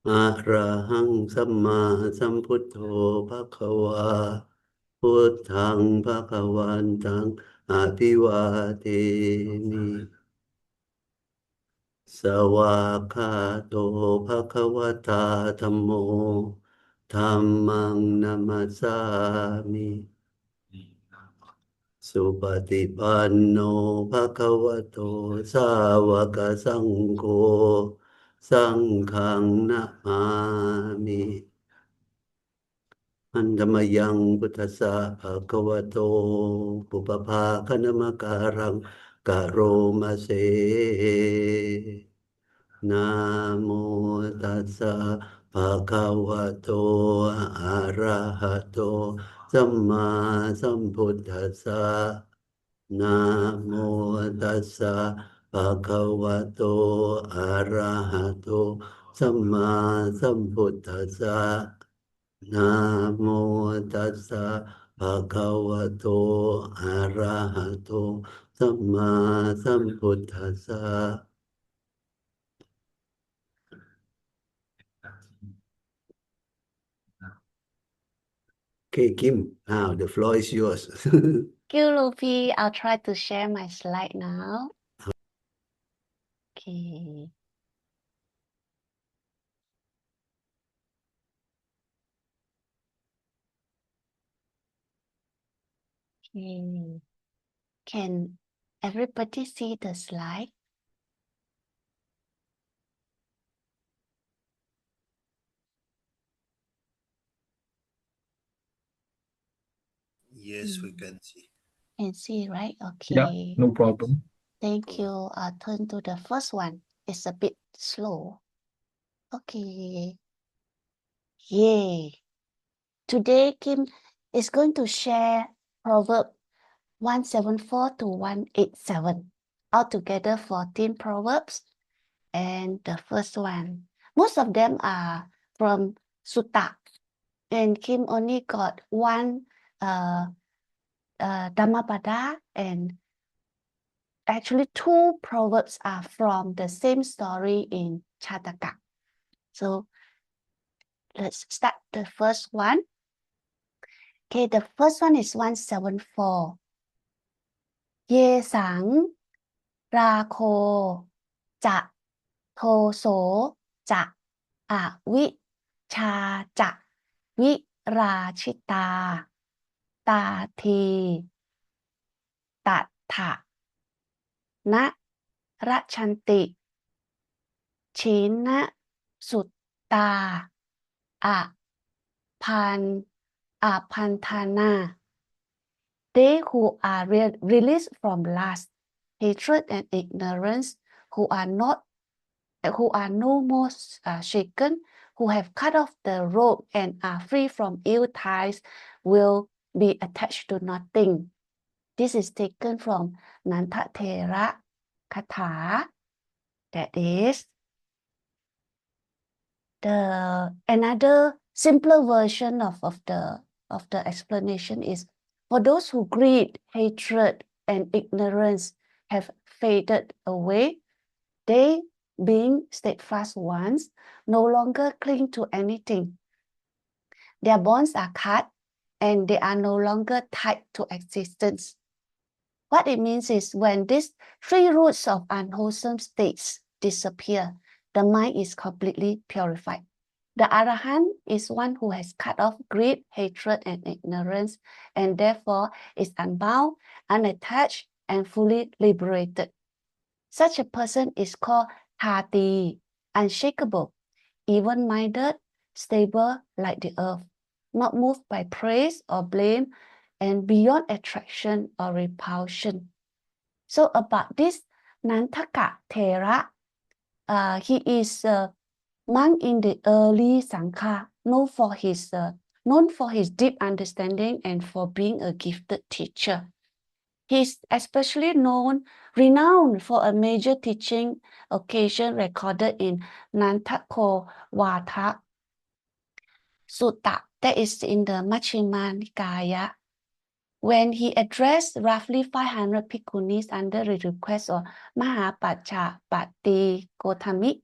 อะระหังสัมมาสัมพุทโธภะคะวาพุทธังภะคะวันตังอภิวาเทมิสวากขาโตภะคะวตาธัมโมธัมมังนัมสสามิสุปฏิปันโนภะคะวะโตสาวกสังโฆสังฆังนะมามิอันธรรมยังพุทธัสสะภะคะวะโตปุปภาคณมการังกะโรมาเสนะโมตัสสะภะคะวะโตอะระหะโตสัมมาสัมพุทธัสสะนะโมตัสสะภะคะวะโตอะระหะโตสัมมาสัมพุทธัสสะนะโมตัสสะภะคะวะโตอะระหะโตสัมมาสัมพุทธัสสะ Okay, Kim, now the floor is yours. Thank you, Luffy. I'll try to share my slide now. Okay. Okay. Can everybody see the slide? Yes, we can see. Can see, right? Yeah, Okay. no problem. Thank you. I'll turn to the first one. It's a bit slow. Okay. Yay. Today, Kim is going to share Proverbs 174 to 187. Altogether 14 Proverbs. And the first one, most of them are from Sutta. And Kim only got one Dhammapada, and actually 2 Proverbs are from the same story in Chataka. So let's start the first one. Okay, the first one is 174. เยสังราโคจะโทโสจะอวิชาจะวิราชิตาตาทีตัทธะนะรัชันติชินะสุตตาอะพันอะพันธานา They who are released from lust, hatred, and ignorance, who are no more shaken, who have cut off the rope and are free from ill ties, will be attached to nothing. This is taken from Nantathera Katha. That is another simpler version of the explanation is, for those who greed, hatred, and ignorance have faded away, they, being steadfast ones, no longer cling to anything. Their bonds are cut, and they are no longer tied to existence. What it means is, when these 3 roots of unwholesome states disappear, the mind is completely purified. The Arahant is one who has cut off greed, hatred, and ignorance, and therefore is unbound, unattached, and fully liberated. Such a person is called Thati, unshakable, even-minded, stable like the earth, not moved by praise or blame, and beyond attraction or repulsion. So about this Nantaka Thera, he is a monk in the early Sangha, known for his deep understanding and for being a gifted teacher. He is especially renowned for a major teaching occasion recorded in Nantako Vata Sutta, that is in the Majjhima Nikaya, when he addressed roughly 500 bhikkhunis under the request of Mahapajapati Gotami.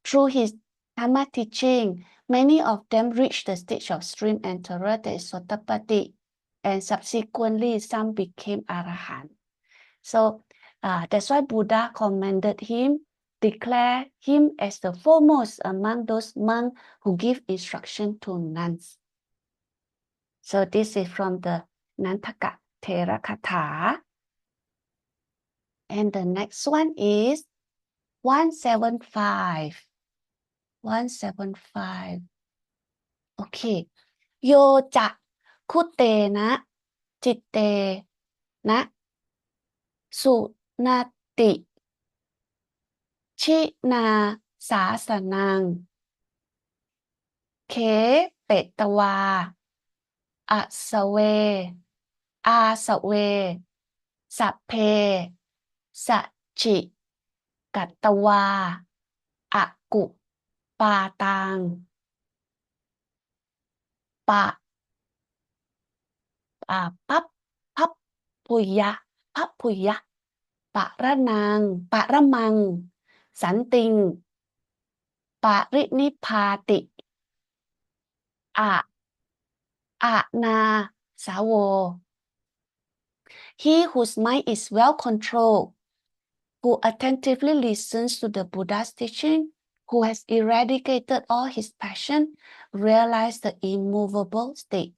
through his Dhamma teaching, many of them reached the stage of stream enterer, that is Sotapaddi, and subsequently some became Arahant. So that's why Buddha commended him, declared him as the foremost among those monks who give instruction to nuns. So this is from the Nantaka Thera Katha. And the next one is 175. 175. Okay. Yo ja kute na chitte na su na ti chi na sa sanang ke petwa a sawe a sawe sa pe sa chi kattawa a ku pa tang pa pap pap puya pap puya pa ra nang pa ra mangสันติงปรินิพพาติอะนาสาวโว He whose mind is well controlled, who attentively listens to the Buddha's teaching, who has eradicated all his passion, realized the immovable state,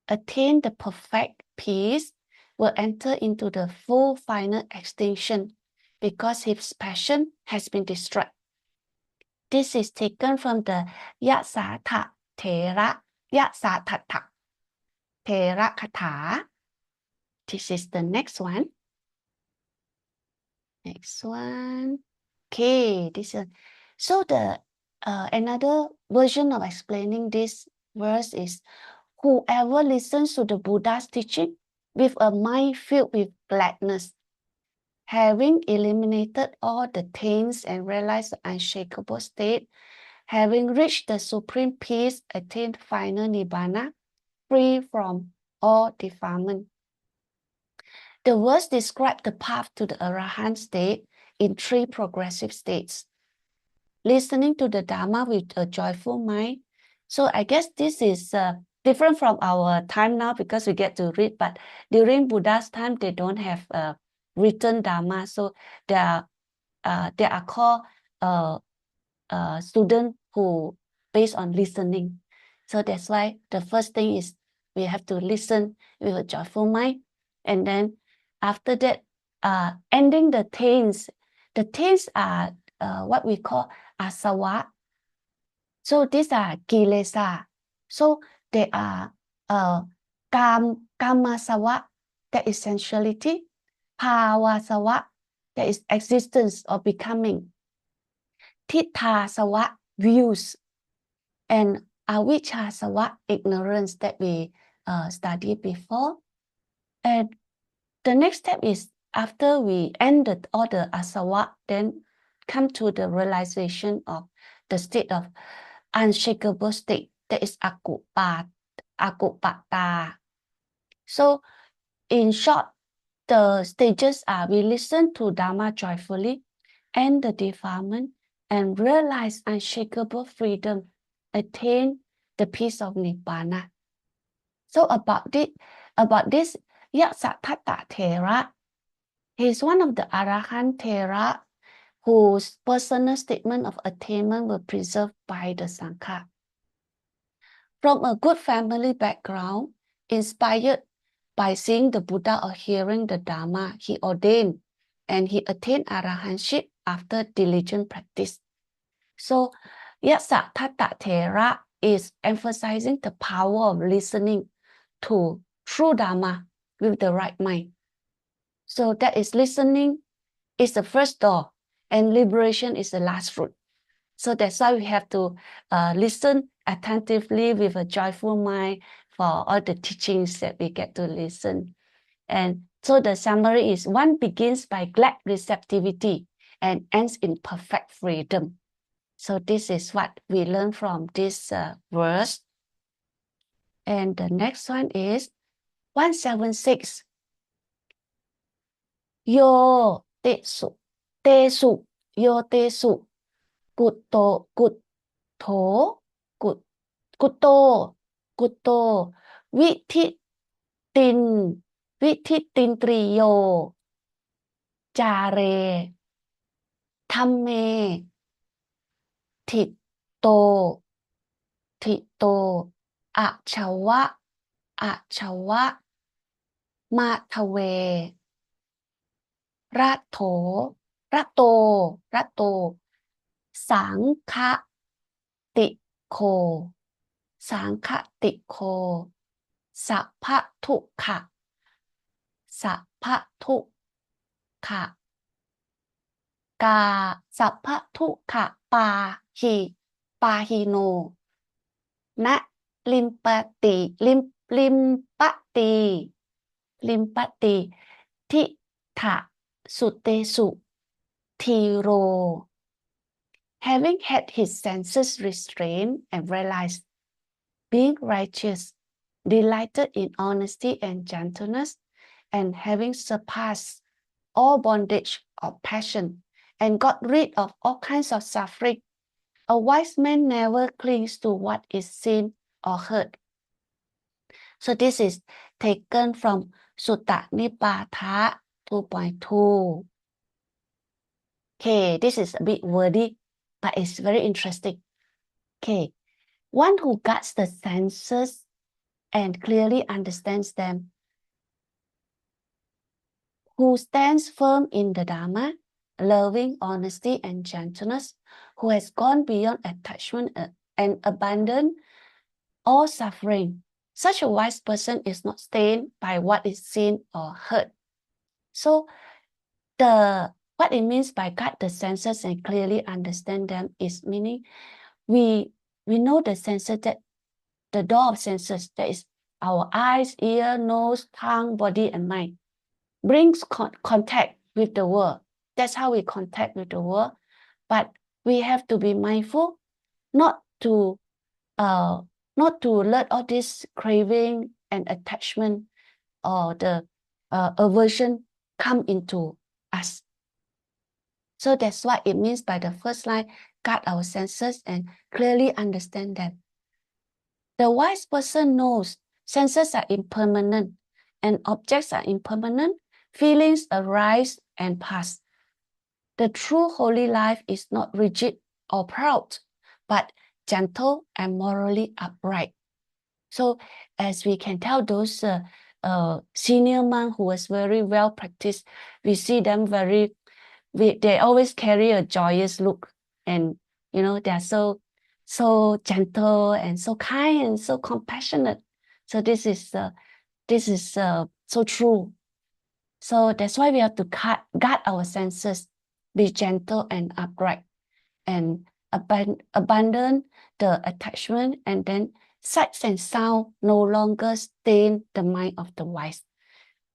attain the perfect peace, will enter into the full final extinction because his passion has been destroyed. This is taken from the Yasatha Thera Katha. This is the next one. Next one. Okay, this is so the another version of explaining this verse is whoever listens to the Buddha's teaching with a mind filled with gladness, having eliminated all the taints and realized the unshakable state, having reached the supreme peace, attained final nibbana, free from all defilement. The verse describes the path to the Arahant state in 3 progressive states. Listening to the Dhamma with a joyful mind. So I guess this is different from our time now because we get to read, but during Buddha's time, they don't have written Dhamma. So they are called students who based on listening. So that's why the first thing is we have to listen with a joyful mind. And then after that, ending the taints. The taints are what we call asawa. So these are kilesa. So they are kamasawa, that is sensuality, bhavasawa, that is existence or becoming, tithasawa, views, and avijjasawa, ignorance that we studied before. And the next step is after we ended all the asawa, then come to the realization of the state of unshakable state, that is akupata. So in short, the stages are we listen to Dhamma joyfully, end the defilement, and realize unshakable freedom, attain the peace of Nibbana. So about this Yasatthata Thera, he is one of the Arahant Thera whose personal statement of attainment were preserved by the Sangha. From a good family background, inspired by seeing the Buddha or hearing the Dhamma, he ordained and he attained arahantship after diligent practice. So Yasatthata Thera is emphasizing the power of listening to true Dhamma with the right mind. So that is listening is the first door and liberation is the last fruit. So that's why we have to listen attentively with a joyful mind for all the teachings that we get to listen. And so the summary is one begins by glad receptivity and ends in perfect freedom. So this is what we learn from this verse. And the next one is 176. Yo tesu, tesu, yo tesu. กุตโตกุตโถกุตกุตโตกุตโตวิธิตินวิธิตินตรีโยจาเรธัมเมทิโตทิโตอะชวะอะชวะมาทเวระโถระโตระโตสังฆติโคสังฆติโคสัพพทุกขะสัพพทุกขะกาสัพพทุกขะปาหิโนนะลิมปติลิมปติลิมปติทิถะสุเตสุทีโร having had his senses restrained and realized being righteous, delighted in honesty and gentleness, and having surpassed all bondage of passion, and got rid of all kinds of suffering, a wise man never clings to what is seen or heard. So this is taken from Sutta Nipata 2.2. Okay, this is a bit wordy, but it's very interesting. Okay, one who guards the senses and clearly understands them, who stands firm in the Dharma, loving honesty and gentleness, who has gone beyond attachment and abandoned all suffering. Such a wise person is not stained by what is seen or heard. So what it means by guard the senses and clearly understand them is meaning we know the senses, that the door of senses, that is our eyes, ear, nose, tongue, body, and mind, brings contact with the world. That's how we contact with the world. But we have to be mindful not to let all this craving and attachment or the aversion come into us. So that's what it means by the first line, guard our senses and clearly understand them. The wise person knows senses are impermanent and objects are impermanent, feelings arise and pass. The true holy life is not rigid or proud, but gentle and morally upright. So as we can tell, those senior monk who was very well practiced, we see them they always carry a joyous look, and they are so gentle and so kind and so compassionate. So this is so true. So that's why we have to guard our senses, be gentle and upright, and abandon the attachment, and then sights and sound no longer stain the mind of the wise.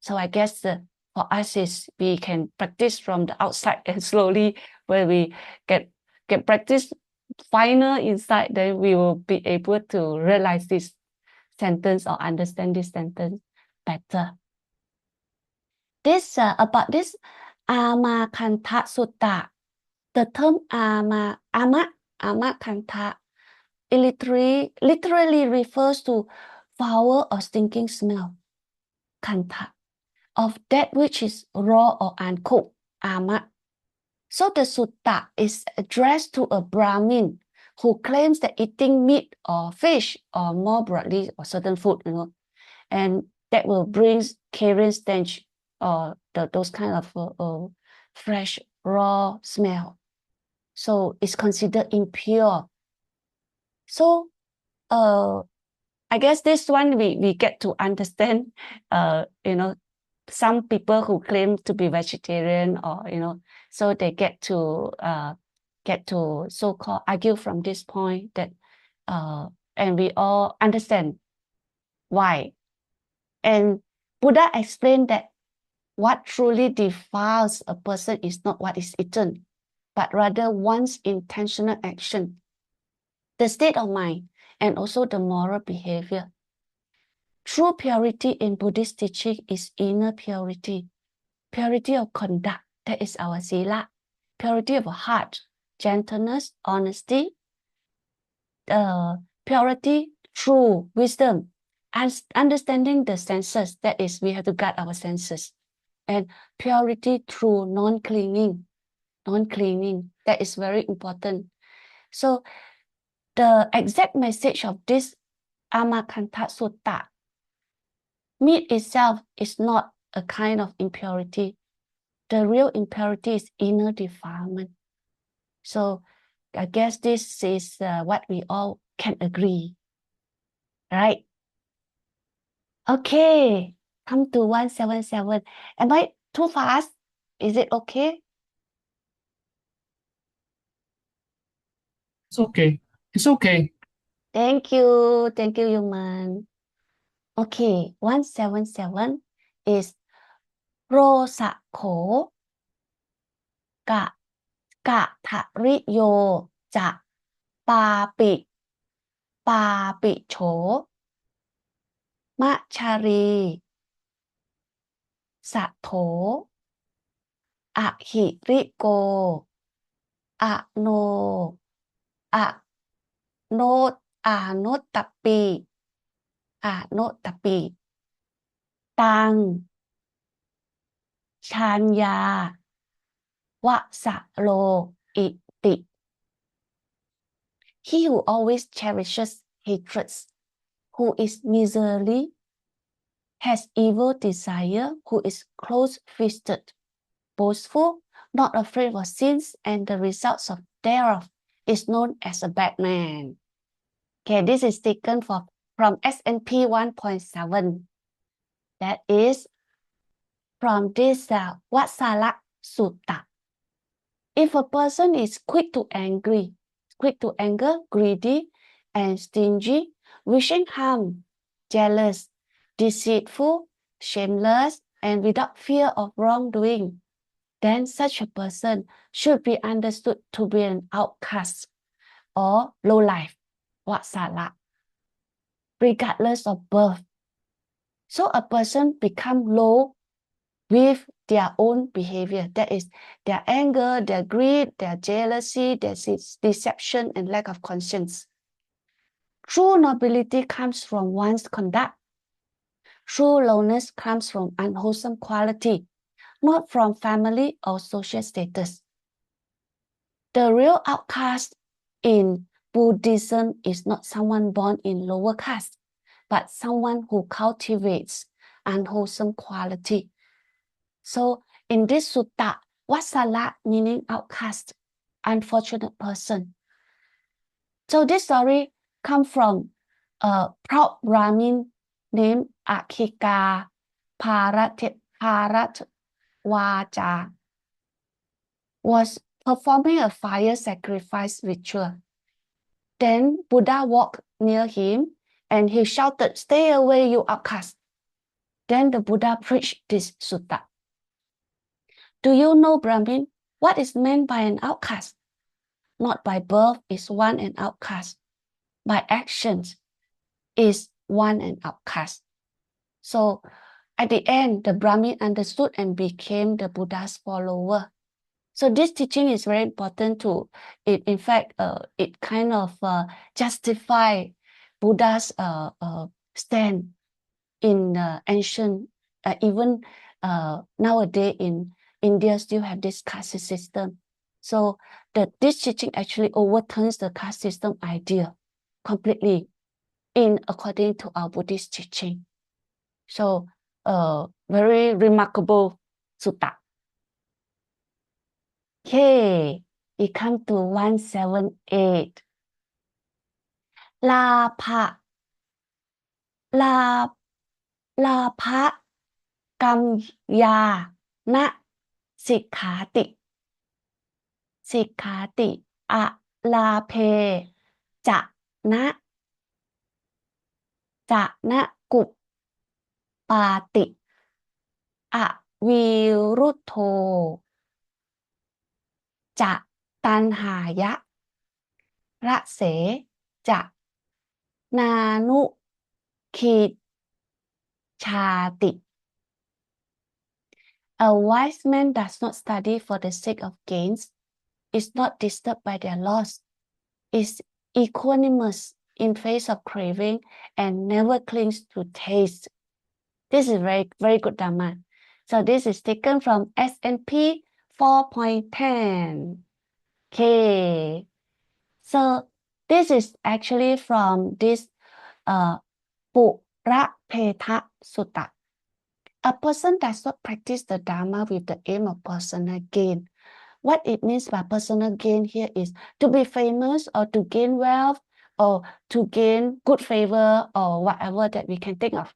So I guess for us is we can practice from the outside, and slowly when we get practice final inside, then we will be able to realize this sentence or understand this sentence better. This about this Amakanta Sutta. The term Amakanta literally refers to foul or stinking smell, kanta, of that which is raw or uncooked, ama. So the sutta is addressed to a Brahmin who claims that eating meat or fish, or more broadly, or certain food, and that will bring carrion stench or those kind of fresh raw smell. So it's considered impure. So I guess this one we get to understand, some people who claim to be vegetarian, or so they get to so-called argue from this point, that and we all understand why. And Buddha explained that what truly defiles a person is not what is eaten, but rather one's intentional action, the state of mind, and also the moral behavior. True purity in Buddhist teaching is inner purity, purity of conduct, that is our sila, purity of heart, gentleness, honesty, purity, true wisdom, and understanding the senses. That is, we have to guard our senses. And purity through non-clinging. That is very important. So the exact message of this Amakanta Sutta, meat itself is not a kind of impurity. The real impurity is inner defilement. So I guess this is what we all can agree, right? Okay, come to 177. Am I too fast? Is it okay? It's okay. It's okay. Thank you, Yuman. Okay, 177 is โรสะโขกะกะทะริโยจะปาปิปาปิโฉมะชารีสะโถอะหิริโกอะโนอะโนอะโนตตปีอะโนตตปีตังชานยาวะสะโลอิติ He who always cherishes hatreds, who is miserly, has evil desire, who is close-fisted, boastful, not afraid of sins, and the results of thereof is known as a bad man. Okay, this is taken from S&P 1.7. That is from this Vatsala Sutta. If a person is quick to anger, greedy, and stingy, wishing harm, jealous, deceitful, shameless, and without fear of wrongdoing, then such a person should be understood to be an outcast or low life, Vatsala, regardless of birth. So a person become low with their own behavior. That is their anger, their greed, their jealousy, their deception, and lack of conscience. True nobility comes from one's conduct. True lowness comes from unwholesome quality, not from family or social status. The real outcast in Buddhism is not someone born in lower caste, but someone who cultivates unwholesome quality. So in this sutta, Vatsala meaning outcast, unfortunate person. So this story comes from a proud Brahmin named Akhika Bharatwaja, was performing a fire sacrifice ritual. Then Buddha walked near him and he shouted, "Stay away, you outcast." Then the Buddha preached this sutta. Do you know, Brahmin, what is meant by an outcast? Not by birth is one an outcast. By actions is one an outcast. So at the end, the Brahmin understood and became the Buddha's follower. So this teaching is very important to, in fact, it kind of justify Buddha's stand in ancient, even nowadays in India still have this caste system. So this teaching actually overturns the caste system idea completely according to our Buddhist teaching. So very remarkable sutta. Okay, we come to 178. ลาภะลาลาภะกัมยานะสิกขาติสิกขาติอะลาเพจะนะจะนะกุปปาติอะวิรุตโธจะตันหายะระเสจะนานุขีชาติ A wise man does not study for the sake of gains, is not disturbed by their loss, is equanimous in face of craving, and never clings to taste. This is very, very good Dharma. So this is taken from S&P 4.10. Okay. So this is actually from this Purapeta Sutta. A person does not practice the Dharma with the aim of personal gain. What it means by personal gain here is to be famous or to gain wealth or to gain good favor or whatever that we can think of,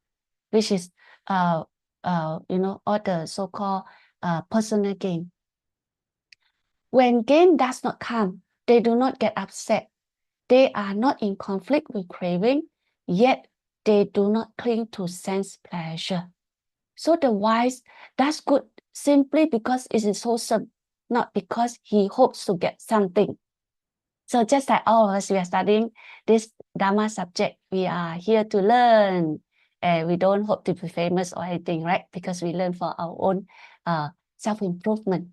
which is all the so-called personal gain. When gain does not come, they do not get upset. They are not in conflict with craving, yet they do not cling to sense pleasure. So the wise does good simply because it is wholesome, not because he hopes to get something. So just like all of us, we are studying this Dharma subject. We are here to learn, and we don't hope to be famous or anything, right? Because we learn for our own self-improvement.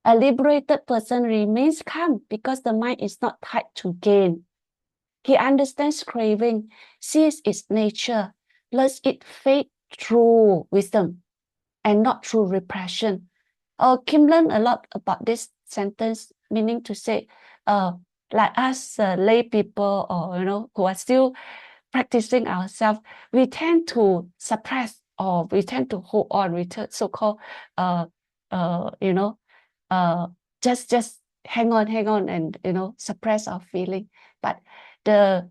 A liberated person remains calm because the mind is not tied to gain. He understands craving, sees its nature, lets it fade through wisdom and not through repression. Kim learned a lot about this sentence, meaning to say, like us lay people or who are still practicing ourselves, we tend to suppress or we tend to hold on with so-called just hang on and suppress our feeling. But the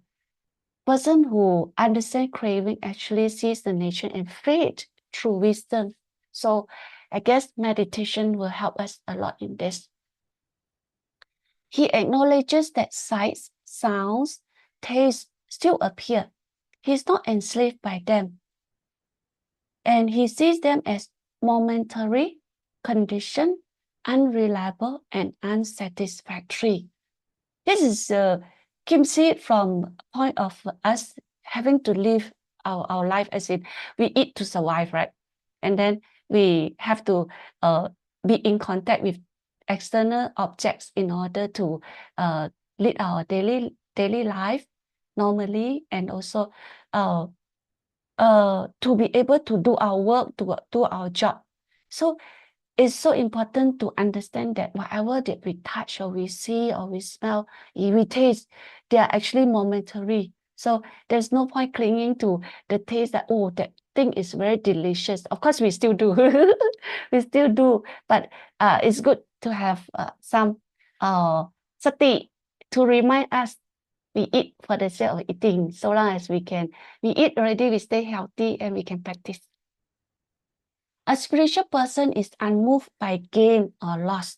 person who understands craving actually sees the nature and fade through wisdom. So I guess meditation will help us a lot in this. He acknowledges that sights, sounds, tastes still appear. He's not enslaved by them. And he sees them as momentary, conditioned, unreliable, and unsatisfactory. This is Kim see it from a point of us having to live our life, as in we eat to survive, right? And then we have to be in contact with external objects in order to lead our daily life normally, and also to be able to do our work, to do our job. So it's so important to understand that whatever that we touch or we see or we smell, we taste, they are actually momentary. So there's no point clinging to the taste that, oh, that thing is very delicious. Of course, we still do. We still do. But it's good to have some sati to remind us we eat for the sake of eating. So long as we can, we eat already, we stay healthy and we can practice. A spiritual person is unmoved by gain or loss,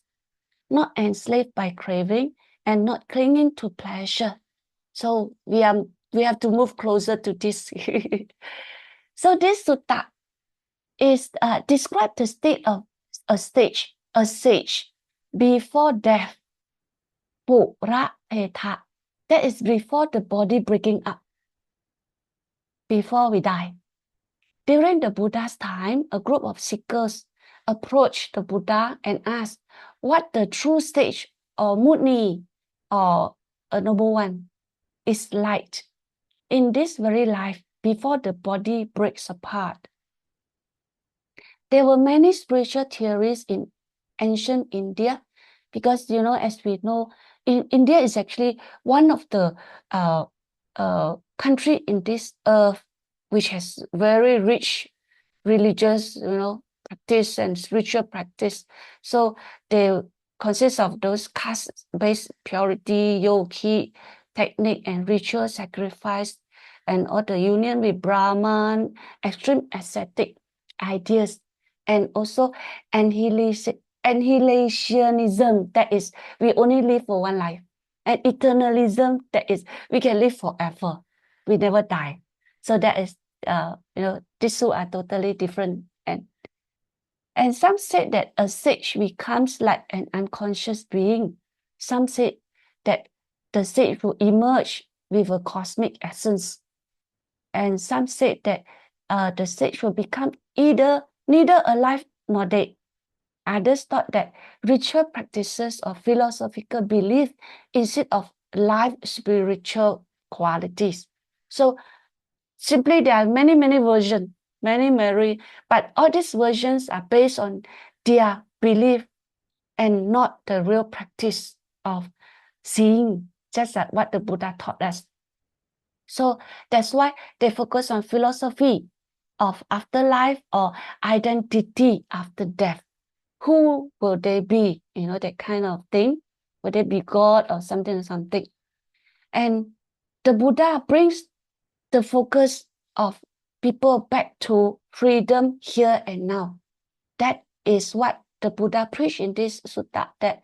not enslaved by craving and not clinging to pleasure. So we have to move closer to this. So this sutta is describe the state of a sage before death. Purapeta. That is before the body breaking up, before we die. During the Buddha's time, a group of seekers approached the Buddha and asked what the true stage or muni or a noble one is like in this very life before the body breaks apart. There were many spiritual theories in ancient India because, as we know, India is actually one of the country in this earth which has very rich religious, practice and spiritual practice. So they consist of those caste-based purity, yogi, technique, and ritual sacrifice, and all the union with Brahman, extreme ascetic ideas, and also annihilationism, that is, we only live for one life, and eternalism, that is, we can live forever, we never die. So that is, these two are totally different. And some said that a sage becomes like an unconscious being. Some said that the sage will emerge with a cosmic essence. And some said that the sage will become neither alive nor dead. Others thought that ritual practices or philosophical belief instead of life spiritual qualities. So simply there are many versions, many, but all these versions are based on their belief and not the real practice of seeing, just like what the Buddha taught us. So that's why they focus on philosophy of afterlife or identity after death. Who will they be? You know, that kind of thing. Will they be God or something? And the Buddha brings the focus of people back to freedom here and now. That is what the Buddha preached in this sutta, that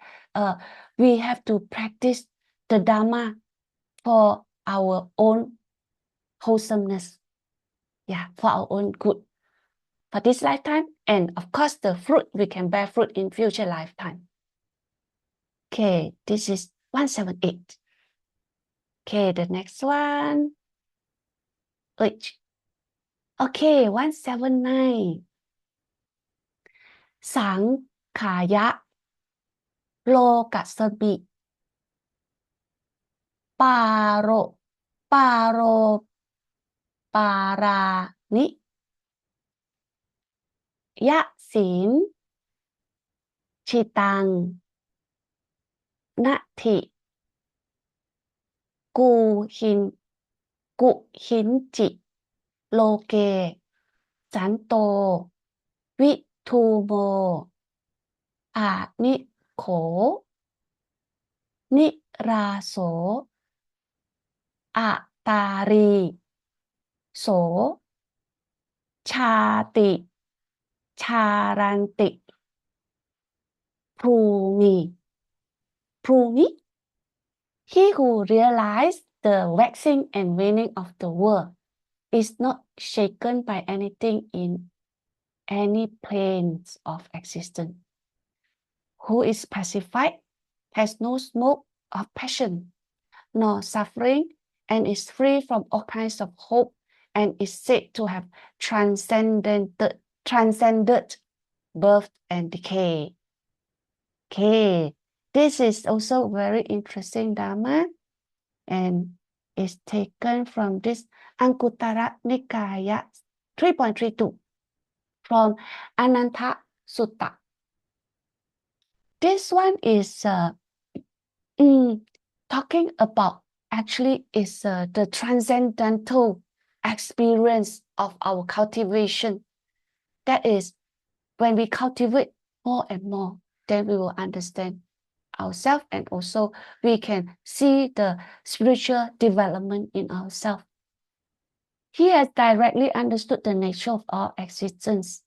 we have to practice the Dharma for our own wholesomeness. Yeah, for our own good. For this lifetime, and of course, the fruit, we can bear fruit in future lifetime. Okay, this is 178. Okay, the next one. Which? Okay, 179. สังขายะโลกัสสมิปาโรปาโรปารานิยะศีลชิตังนะทิกูหินกุหินจิโลเกสันโตวิทูโมอานิโขนิราโสอะตารีโสชาติชารันติพรูมีพรูมิ He who realized the waxing and waning of the world is not shaken by anything in any planes of existence. Who is pacified, has no smoke of passion, nor suffering, and is free from all kinds of hope, and is said to have transcended birth and decay. Okay, this is also very interesting Dharma, and is taken from this Anguttara Nikaya 3.32 from Ananta Sutta. This one is talking about, actually is the transcendental experience of our cultivation. That is, when we cultivate more and more, then we will understand ourselves, and also we can see the spiritual development in ourselves. He has directly understood the nature of all existence,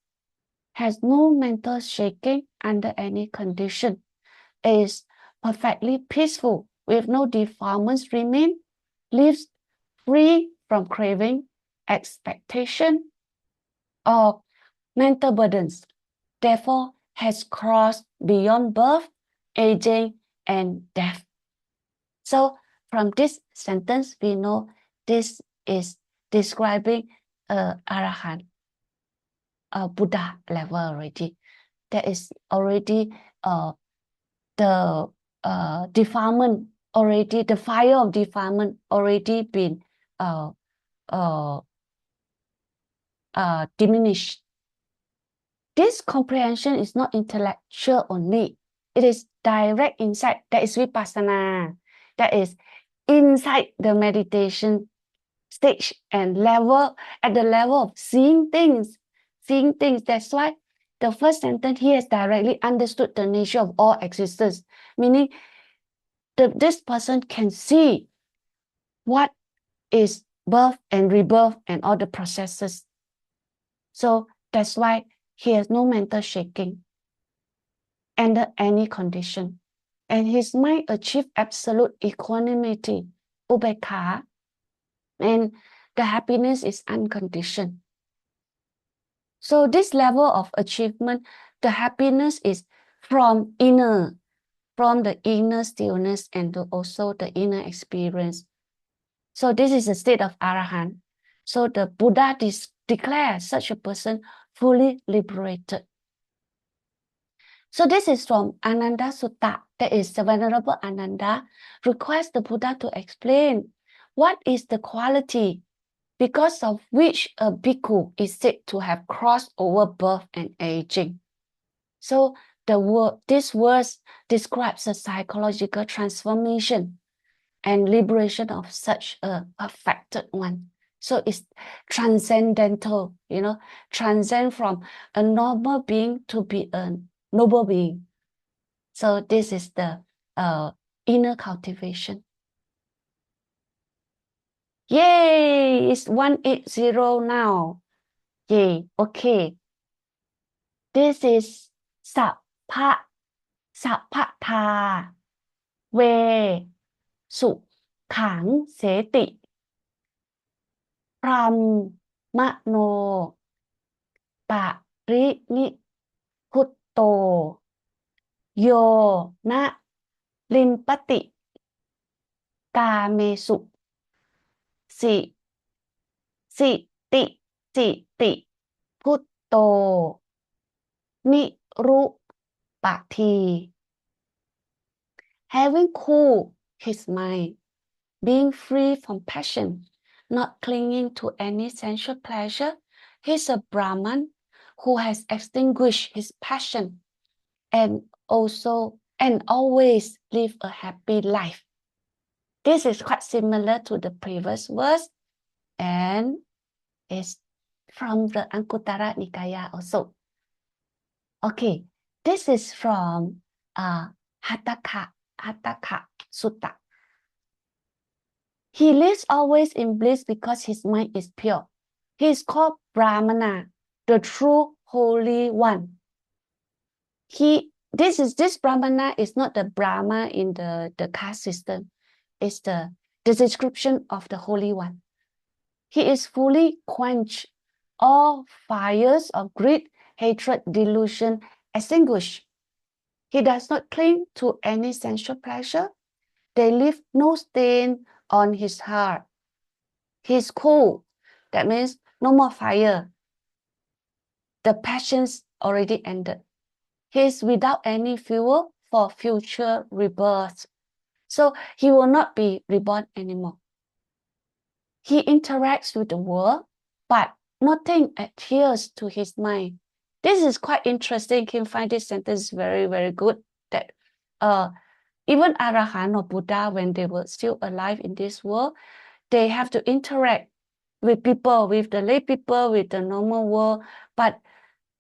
has no mental shaking under any condition, is perfectly peaceful with no defilements remain, lives free from craving, expectation, or mental burdens, therefore has crossed beyond birth, aging, and death. So from this sentence, we know this is describing Arahant, Buddha level already. There is already the defilement already, the fire of defilement already been diminished. This comprehension is not intellectual only. It is direct insight. That is vipassana. That is inside the meditation stage and level, at the level of seeing things. That's why the first sentence, he has directly understood the nature of all existence, meaning this person can see what is birth and rebirth and all the processes. So that's why he has no mental shaking under any condition. And his mind achieved absolute equanimity, ubekha, and the happiness is unconditioned. So this level of achievement, the happiness is from the inner stillness and also the inner experience. So this is a state of Arahant. So the Buddha declares such a person fully liberated. So this is from Ananda Sutta. That is the Venerable Ananda requests the Buddha to explain what is the quality because of which a bhikkhu is said to have crossed over birth and aging. So this verse describes a psychological transformation and liberation of such a affected one. So it's transcendental, transcend from a normal being to be a noble being. So this is the inner cultivation. Yay! It's 180 now. Yay! Okay. This is สัพพทา เว สุขัง เสติ พรัมมโน ปรินิพุตโต โย นะ ลิมปติ กาเมสุ สิ ติ พุตโต นิรุปที having cooled his mind, being free from passion, not clinging to any sensual pleasure, he is a Brahman who has extinguished his passion and always live a happy life. This is quite similar to the previous verse and is from the Anguttara Nikaya also. Okay, this is from Hataka Sutta. He lives always in bliss because his mind is pure. He is called Brahmana, the true holy one. This Brahmana is not the Brahma in the caste system. It's the description of the holy one. He is fully quenched all fires of greed, hatred, delusion, extinguished. He does not cling to any sensual pleasure. They leave no stain on his heart. He is cool. That means no more fire. The passions already ended. He is without any fuel for future rebirth. So he will not be reborn anymore. He interacts with the world, but nothing adheres to his mind. This is quite interesting. You can find this sentence very, very good. That even Arahant or Buddha, when they were still alive in this world, they have to interact with people, with the lay people, with the normal world, but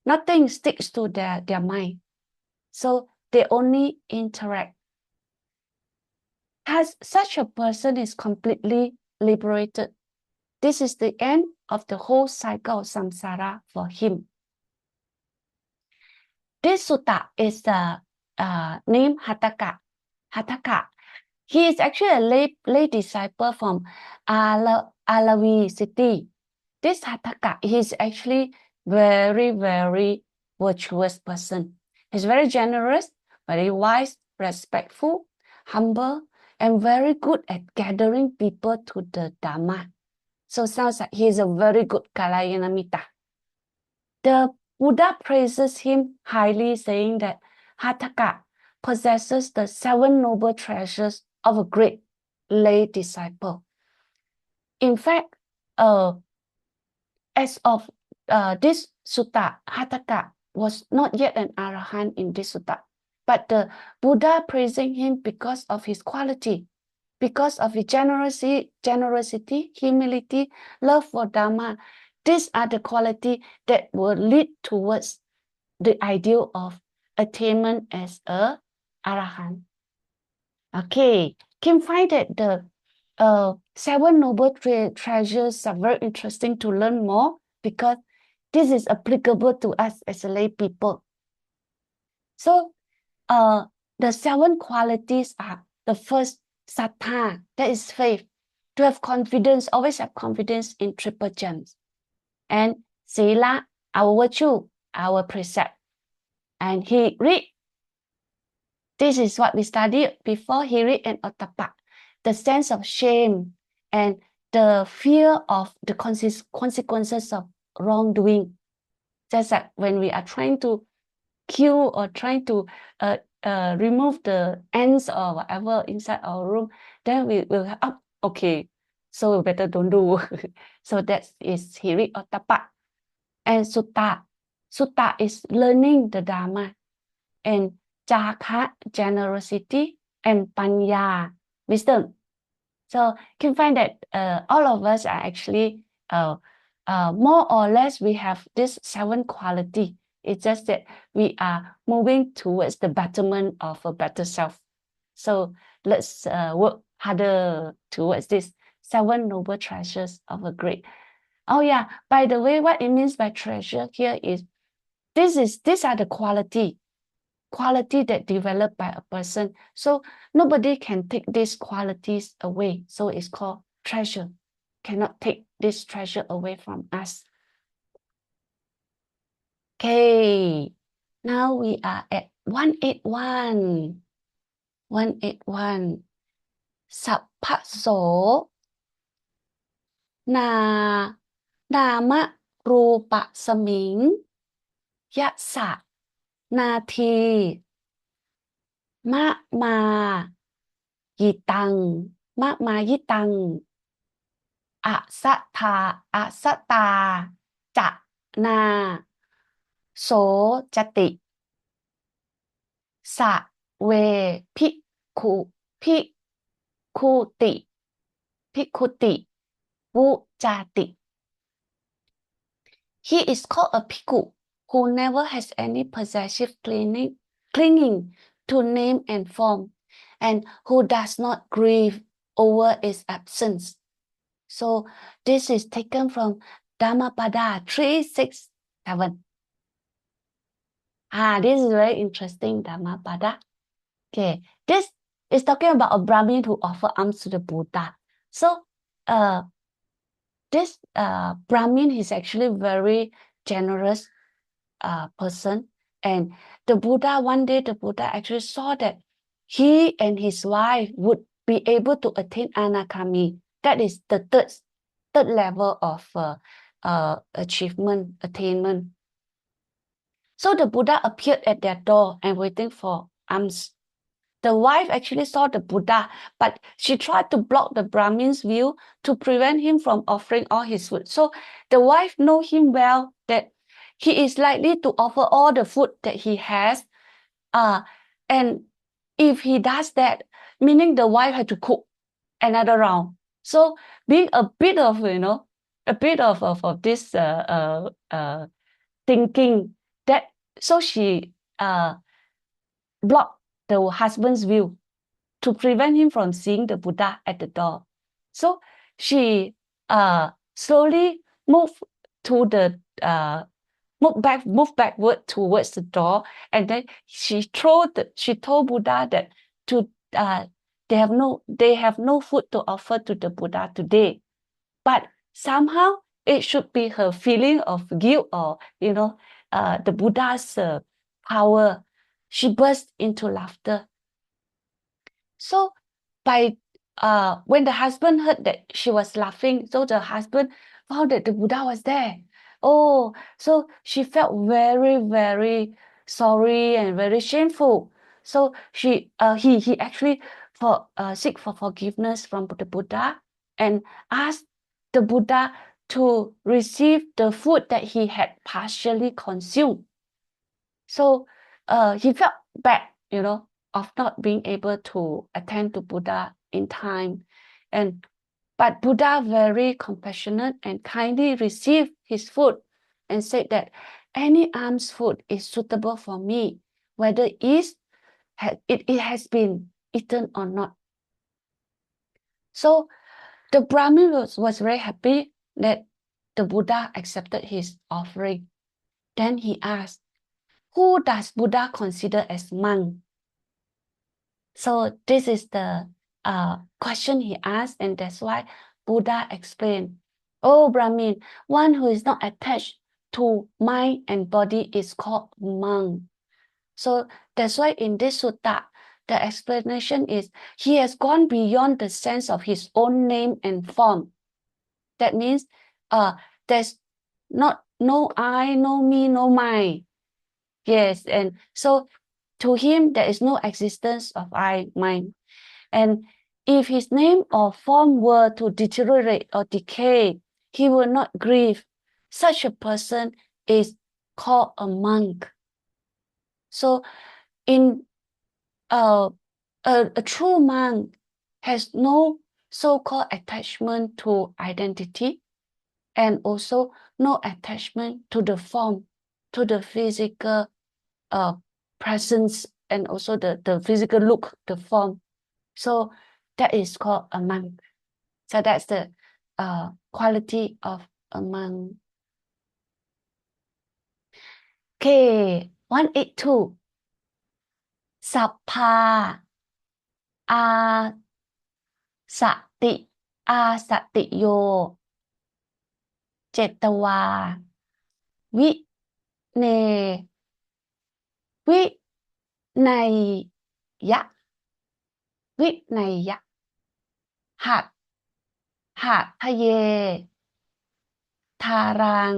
nothing sticks to their mind. So they only interact. As such a person is completely liberated. This is the end of the whole cycle of samsara for him. This sutta is named Hataka. He is actually a lay disciple from Alawi city. This Hataka, he is actually very, very virtuous person. He's very generous, very wise, respectful, humble, and very good at gathering people to the Dhamma. So sounds like he is a very good Kalayanamitta. The Buddha praises him highly, saying that Hataka possesses the 7 noble treasures of a great lay disciple. In fact, as of this sutta, Hataka was not yet an Arahant in this sutta, but the Buddha praising him because of his quality, because of his generosity, humility, love for Dhamma. These are the qualities that will lead towards the ideal of attainment as a Arahant. Okay, can find that the 7 noble treasures are very interesting to learn more because this is applicable to us as a lay people. So the 7 qualities are the first, sattha, that is faith. To have confidence, always have confidence in triple gems. And sila, our virtue, our precept. And he read, this is what we studied before, he read an ottappa, the sense of shame and the fear of the consequences of wrongdoing. Just like when we are trying to kill or trying to remove the ants or whatever inside our room, then we will have, oh, okay, so we better don't do. So that is Hiri or Tapa. And Sutta. Sutta is learning the Dharma. And Jaka, generosity, and Panya, wisdom. So you can find that all of us are actually more or less we have this 7 quality. It's just that we are moving towards the betterment of a better self. So let's work harder towards this 7 noble treasures of a great. Oh yeah, by the way, what it means by treasure here is these are the quality that developed by a person. So nobody can take these qualities away. So it's called treasure. Cannot take this treasure away from us. Okay, now we are at 181. 181. สัพพโส นา นามรูปสมิง ยะสะ นาที มะมายิตัง มะมายิตัง อะสะทา อะสะตา จะนา โสจติ สะเว ภิกขุ ภิกขุติ ภิกขุติ วุจาติ He is called a bhikkhu who never has any possessive clinging to name and form, and who does not grieve over its absence. So this is taken from Dhammapada 367. This is very interesting, Dhammapada. Okay, this is talking about a Brahmin who offer alms to the Buddha. So this Brahmin is actually very generous person, and one day the Buddha actually saw that he and his wife would be able to attain Anakami. That is the third level of attainment. So the Buddha appeared at their door and waiting for alms. The wife actually saw the Buddha, but she tried to block the Brahmin's view to prevent him from offering all his food. So the wife knows him well, that he is likely to offer all the food that he has. And if he does that, meaning the wife had to cook another round. So being a bit of, this thinking, that so she blocked the husband's view to prevent him from seeing the Buddha at the door. So she slowly moved backward towards the door, and then she told Buddha that they have no food to offer to the Buddha today, but somehow it should be her feeling of guilt or the Buddha's power. She burst into laughter. So when the husband heard that she was laughing, so the husband found that the Buddha was there. Oh, so she felt very, very sorry and very shameful. So he actually seek for forgiveness from the Buddha and asked the Buddha to receive the food that he had partially consumed. So he felt bad, of not being able to attend to Buddha in time. But Buddha, very compassionate and kindly, received his food and said that any alms food is suitable for me, whether it has been eaten or not. So the Brahmin was very happy that the Buddha accepted his offering. Then he asked, who does Buddha consider as monk? So this is the question he asked, and that's why Buddha explained, oh Brahmin, one who is not attached to mind and body is called monk. So that's why in this sutta, the explanation is he has gone beyond the sense of his own name and form. That means there's no I, no me, no mine. Yes, and so to him there is no existence of I, mine. And if his name or form were to deteriorate or decay, he will not grieve. Such a person is called a monk. So in a true monk has no so-called attachment to identity, and also no attachment to the form, to the physical presence, and also the physical look, the form. So that is called a monk. So that's the quality of a monk. Okay, 182. สัพพาอาสติอาสติโยเจตวาวิเนวิไนยะวิไนยะหัดหัดทะเยทารัง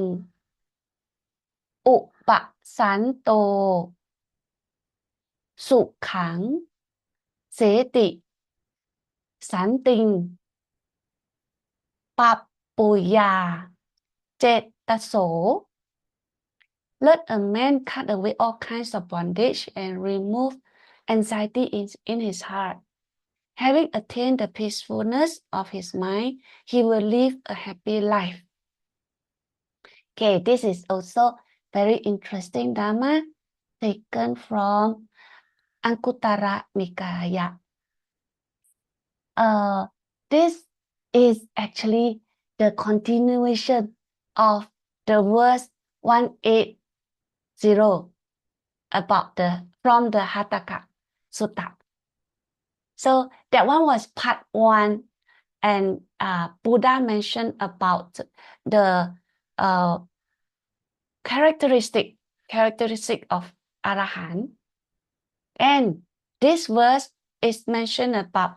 อุปสันโตสุขังเสติสันติงปัปปุยาเจตโส Let a man cut away all kinds of bondage and remove anxiety in his heart. Having attained the peacefulness of his mind, he will live a happy life. Okay, this is also very interesting Dhamma taken from Anguttara Nikaya. This is actually the continuation of the verse 180 about from the Hataka Sutta. So that one was part 1, and Buddha mentioned about the characteristic of Arahant, and this verse is mentioned about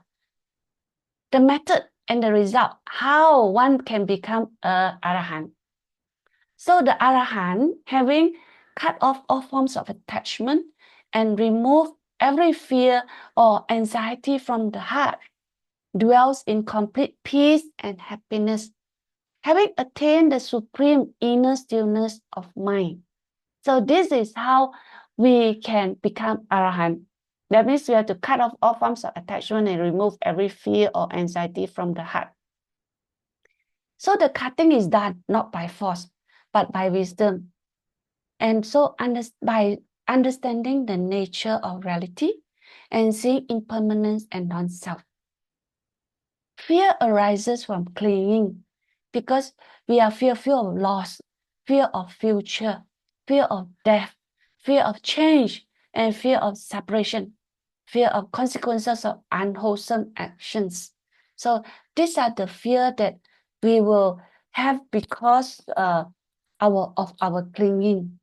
the method and the result, how one can become a Arahant. So the Arahant, having cut off all forms of attachment and remove every fear or anxiety from the heart, dwells in complete peace and happiness, having attained the supreme inner stillness of mind. So this is how we can become Arahant. That means we have to cut off all forms of attachment and remove every fear or anxiety from the heart. So the cutting is done not by force, but by wisdom. And so by understanding the nature of reality and seeing impermanence and non-self. Fear arises from clinging because we are fearful of loss, fear of future, fear of death, fear of change, and fear of separation, fear of consequences of unwholesome actions. So these are the fear that we will have because of our clinging.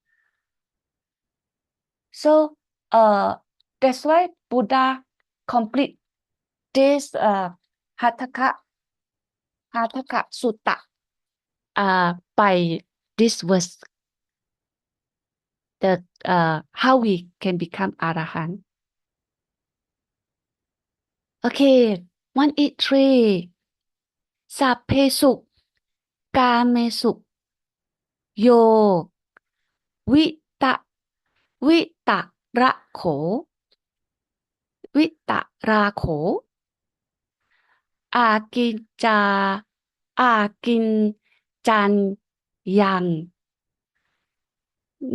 So that's why Buddha complete this Hataka Sutta by this verse, the how we can become Arahant. Okay, 183. สัพเพสุกาเมสุโยวิตะวิตะระโขวิตะราโขอากินจาอากินจันยัง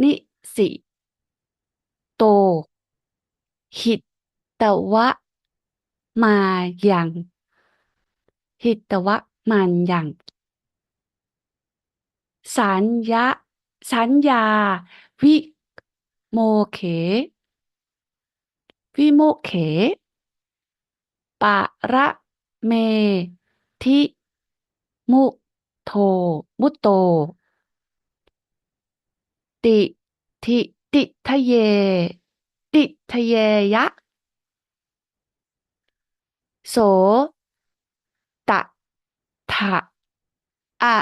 นิสิโตหิตตวะมายังหิตวะมันยังสัญญาวิโมเขวิโมเขปะระเมทิมุโทมุตโตติทิติทะเยติทะเยยะโสตถะอะ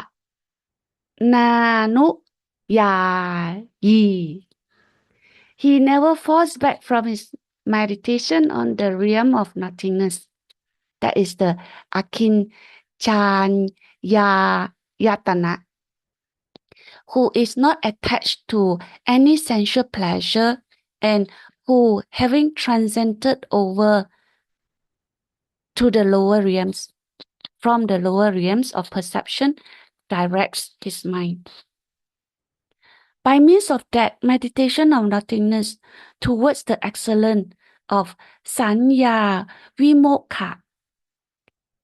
นานุยายี He never falls back from his meditation on the realm of nothingness. That is the Akinchanyayatana, who is not attached to any sensual pleasure and who, having transcended over to the lower realms, from the lower realms of perception, directs his mind. By means of that meditation of nothingness towards the excellence of Sanya Vimokha,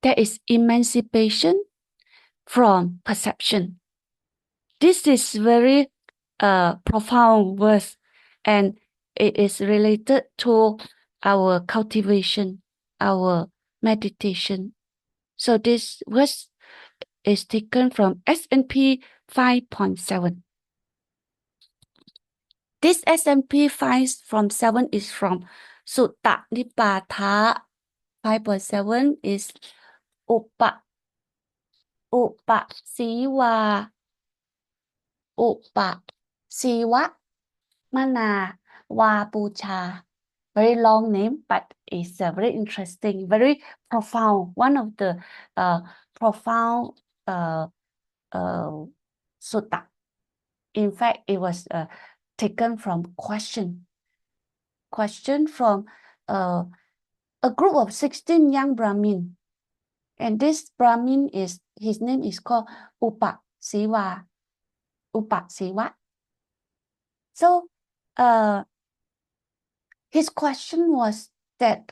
that is emancipation from perception. This is very profound verse, and it is related to our cultivation, our meditation. So this verse is taken from S&P 5.7. This S&P 5.7 is from Sutta Nipata 5.7 is Upa Siwa Mana Wapucha. Very long name, but it's very interesting, very profound. One of the profound sutta. In fact, it was taken from question from a group of 16 young Brahmin. And this Brahmin his name is called Upa Siwa. So his question was that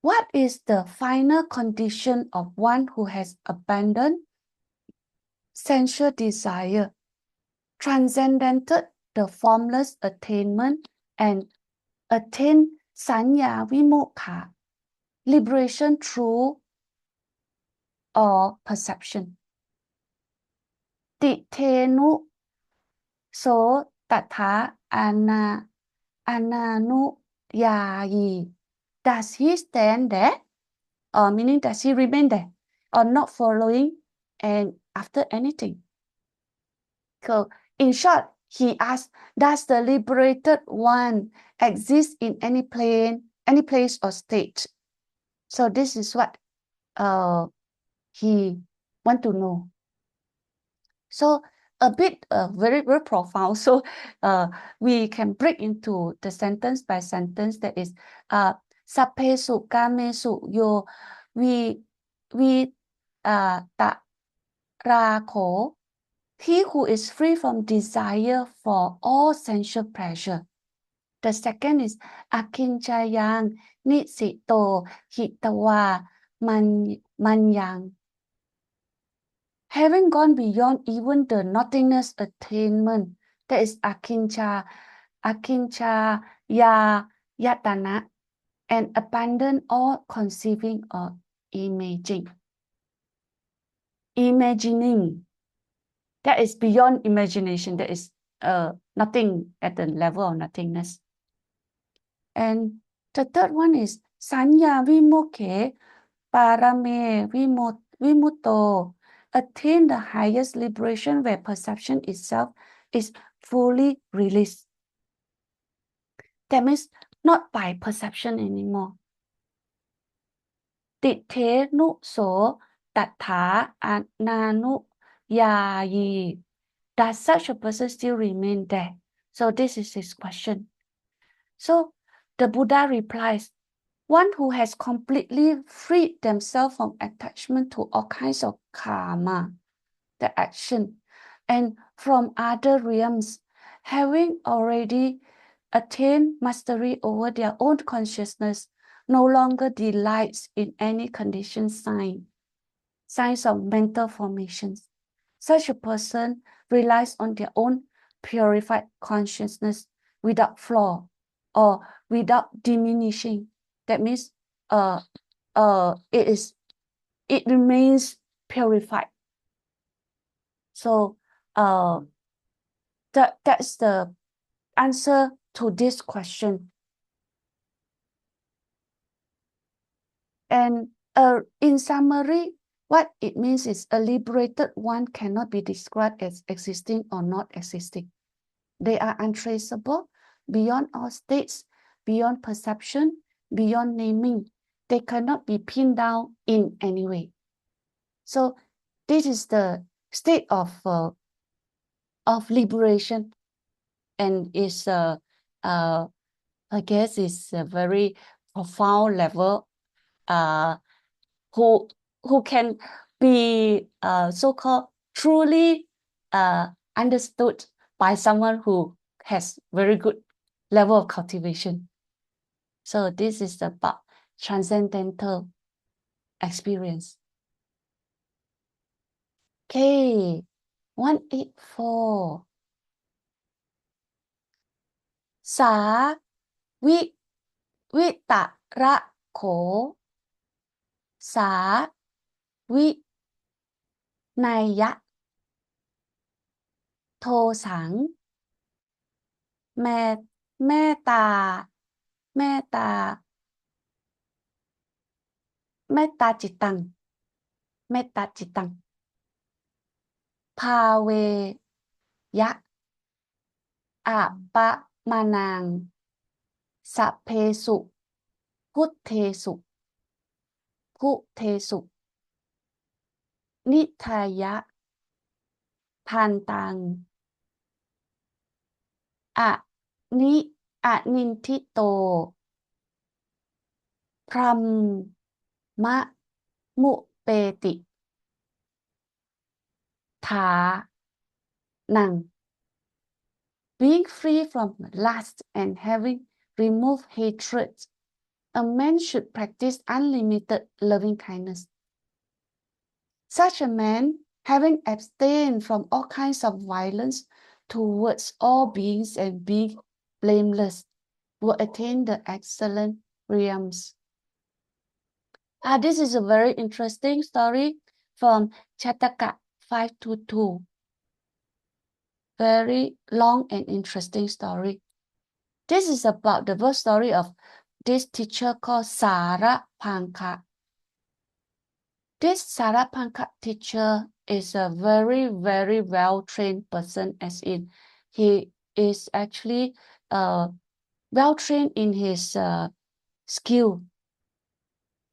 what is the final condition of one who has abandoned sensual desire, transcended the formless attainment, and attained Sanya Vimokha, liberation through or perception? Titenu so tatha ananuyayi. Does he stand there? Or meaning, does he remain there? Or not following and after anything? So, in short, he asked, does the liberated one exist in any plane, any place or state? So this is what he want to know. So a bit very, very profound. So we can break into the sentence by sentence. That is Sapesu kamesu yo vi ta rako. He who is free from desire for all sensual pleasure. The second is Akinchayang Nisito Hitawa Manyang. Having gone beyond even the nothingness attainment, that is Akincha Yatana, and abandon all conceiving or imagining. That is beyond imagination. That is nothing at the level of nothingness. And the third one is Sanya Vimokhe Parame Vimuto. Attain the highest liberation where perception itself is fully released. That means not by perception anymore. Tite nu so tatha ananu yayi. Does such a person still remain there? So this is his question. So the Buddha replies, one who has completely freed themselves from attachment to all kinds of karma, the action, and from other realms, having already attained mastery over their own consciousness, no longer delights in any conditioned signs of mental formations. Such a person relies on their own purified consciousness without flaw or without diminishing. That means it remains purified. So that's the answer to this question. And in summary, what it means is a liberated one cannot be described as existing or not existing. They are untraceable, beyond all states, beyond perception, beyond naming. They cannot be pinned down in any way. So this is the state of liberation, and is I guess is a very profound level who can be so-called truly understood by someone who has very good level of cultivation. So this is about transcendental experience. Okay, 184. สาวิวิตระโข สาวินัยยะ โทสัง แม่แม่ตา แม่ตา แม่ตาจิตตัง เมตตาจิตตัง ภาเวยะ อะปะมานัง สัพเพสุ พุทเทสุ พุเทสุ นิทายะ ทันตัง อะนิอะนินทิโต พรัมมะมุเปติ ฐานัง Being free from lust and having removed hatred, a man should practice unlimited loving kindness. Such a man, having abstained from all kinds of violence towards all beings and being blameless, will attain the excellent realms. This is a very interesting story from Chataka 522. Very long and interesting story. This is about the birth story of this teacher called Sarapanka. This Sarapanka teacher is a very, very well-trained person, as in he is actually well-trained in his skill.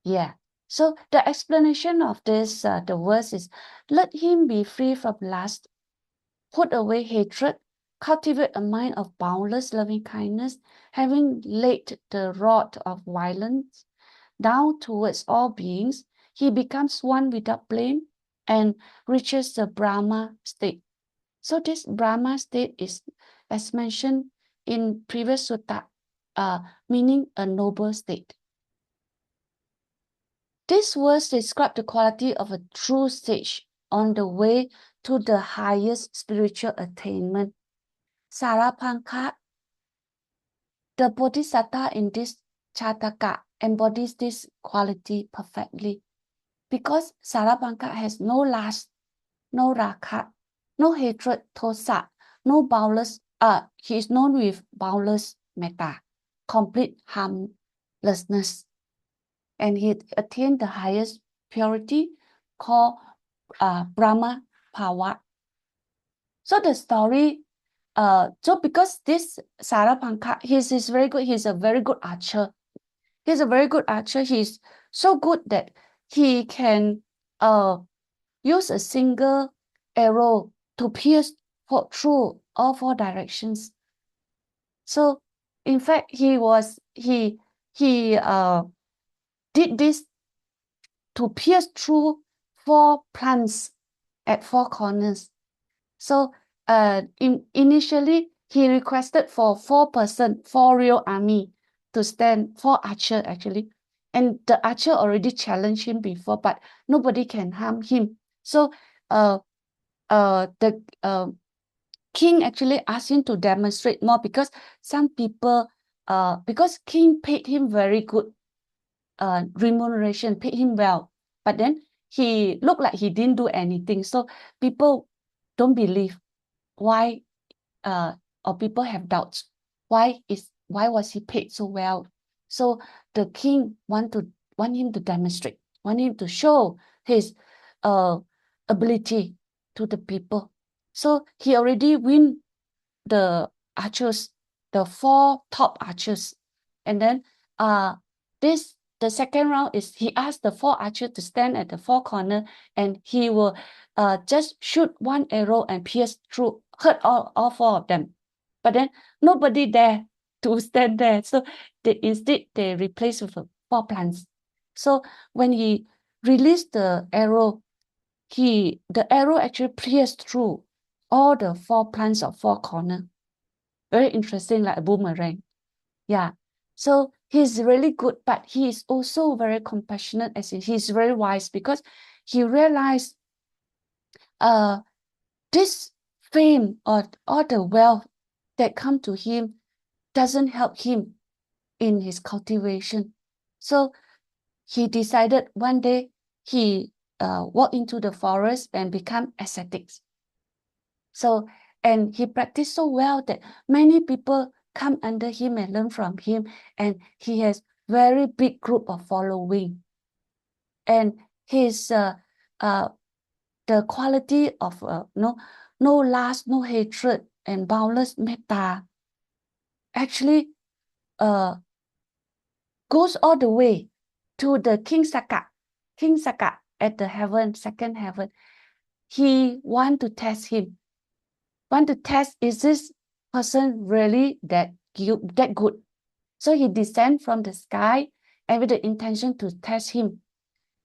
Yeah. So the explanation of this, the verse is, let him be free from lust, put away hatred, cultivate a mind of boundless loving kindness, having laid the rod of violence down towards all beings, he becomes one without blame and reaches the Brahma state. So this Brahma state is, as mentioned in previous sutta, meaning a noble state. This verse describes the quality of a true sage on the way to the highest spiritual attainment. Sarapanka, the Bodhisattva in this Chataka, embodies this quality perfectly. Because Sarapanka has no lust, no raga, no hatred, tosa, no boundless, he is known with boundless metta, complete harmlessness. And he attained the highest purity called Brahma Power. So the story, so because this Sarapanka, he's very good, he's a very good archer. He's a very good archer. He's so good that he can use a single arrow to pierce through all four directions. So in fact, he did this to pierce through 4 plants at 4 corners. So initially, he requested for 4 real army to stand, 4 archer actually. And the archer already challenged him before, but nobody can harm him. So the king actually asked him to demonstrate more, because some people, because king paid him very good remuneration, paid him well, but then he looked like he didn't do anything. So people don't believe why, or people have doubts. Why was he paid so well? So the king want him to demonstrate, want him to show his ability to the people. So he already win the archers, the 4 top archers. And then the second round is he asked the 4 archers to stand at the 4 corners, and he will just shoot 1 arrow and pierce through, hurt all 4 of them. But then nobody dare to stand there. So instead they replaced with 4 plants. So when he released the arrow, the arrow actually pierced through all the 4 plants of 4 corners. Very interesting, like a boomerang. Yeah. So he's really good, but he is also very compassionate, as in he's very wise, because he realized this fame or all the wealth that come to him doesn't help him in his cultivation. So he decided one day he walked into the forest and become ascetics. So, and he practiced so well that many people come under him and learn from him, and he has very big group of following. And his the quality of no lust, no hatred, and boundless metta actually goes all the way to the King Saka at the second heaven. He want to test him. Want to test, is this person really that good? So he descend from the sky and with the intention to test him.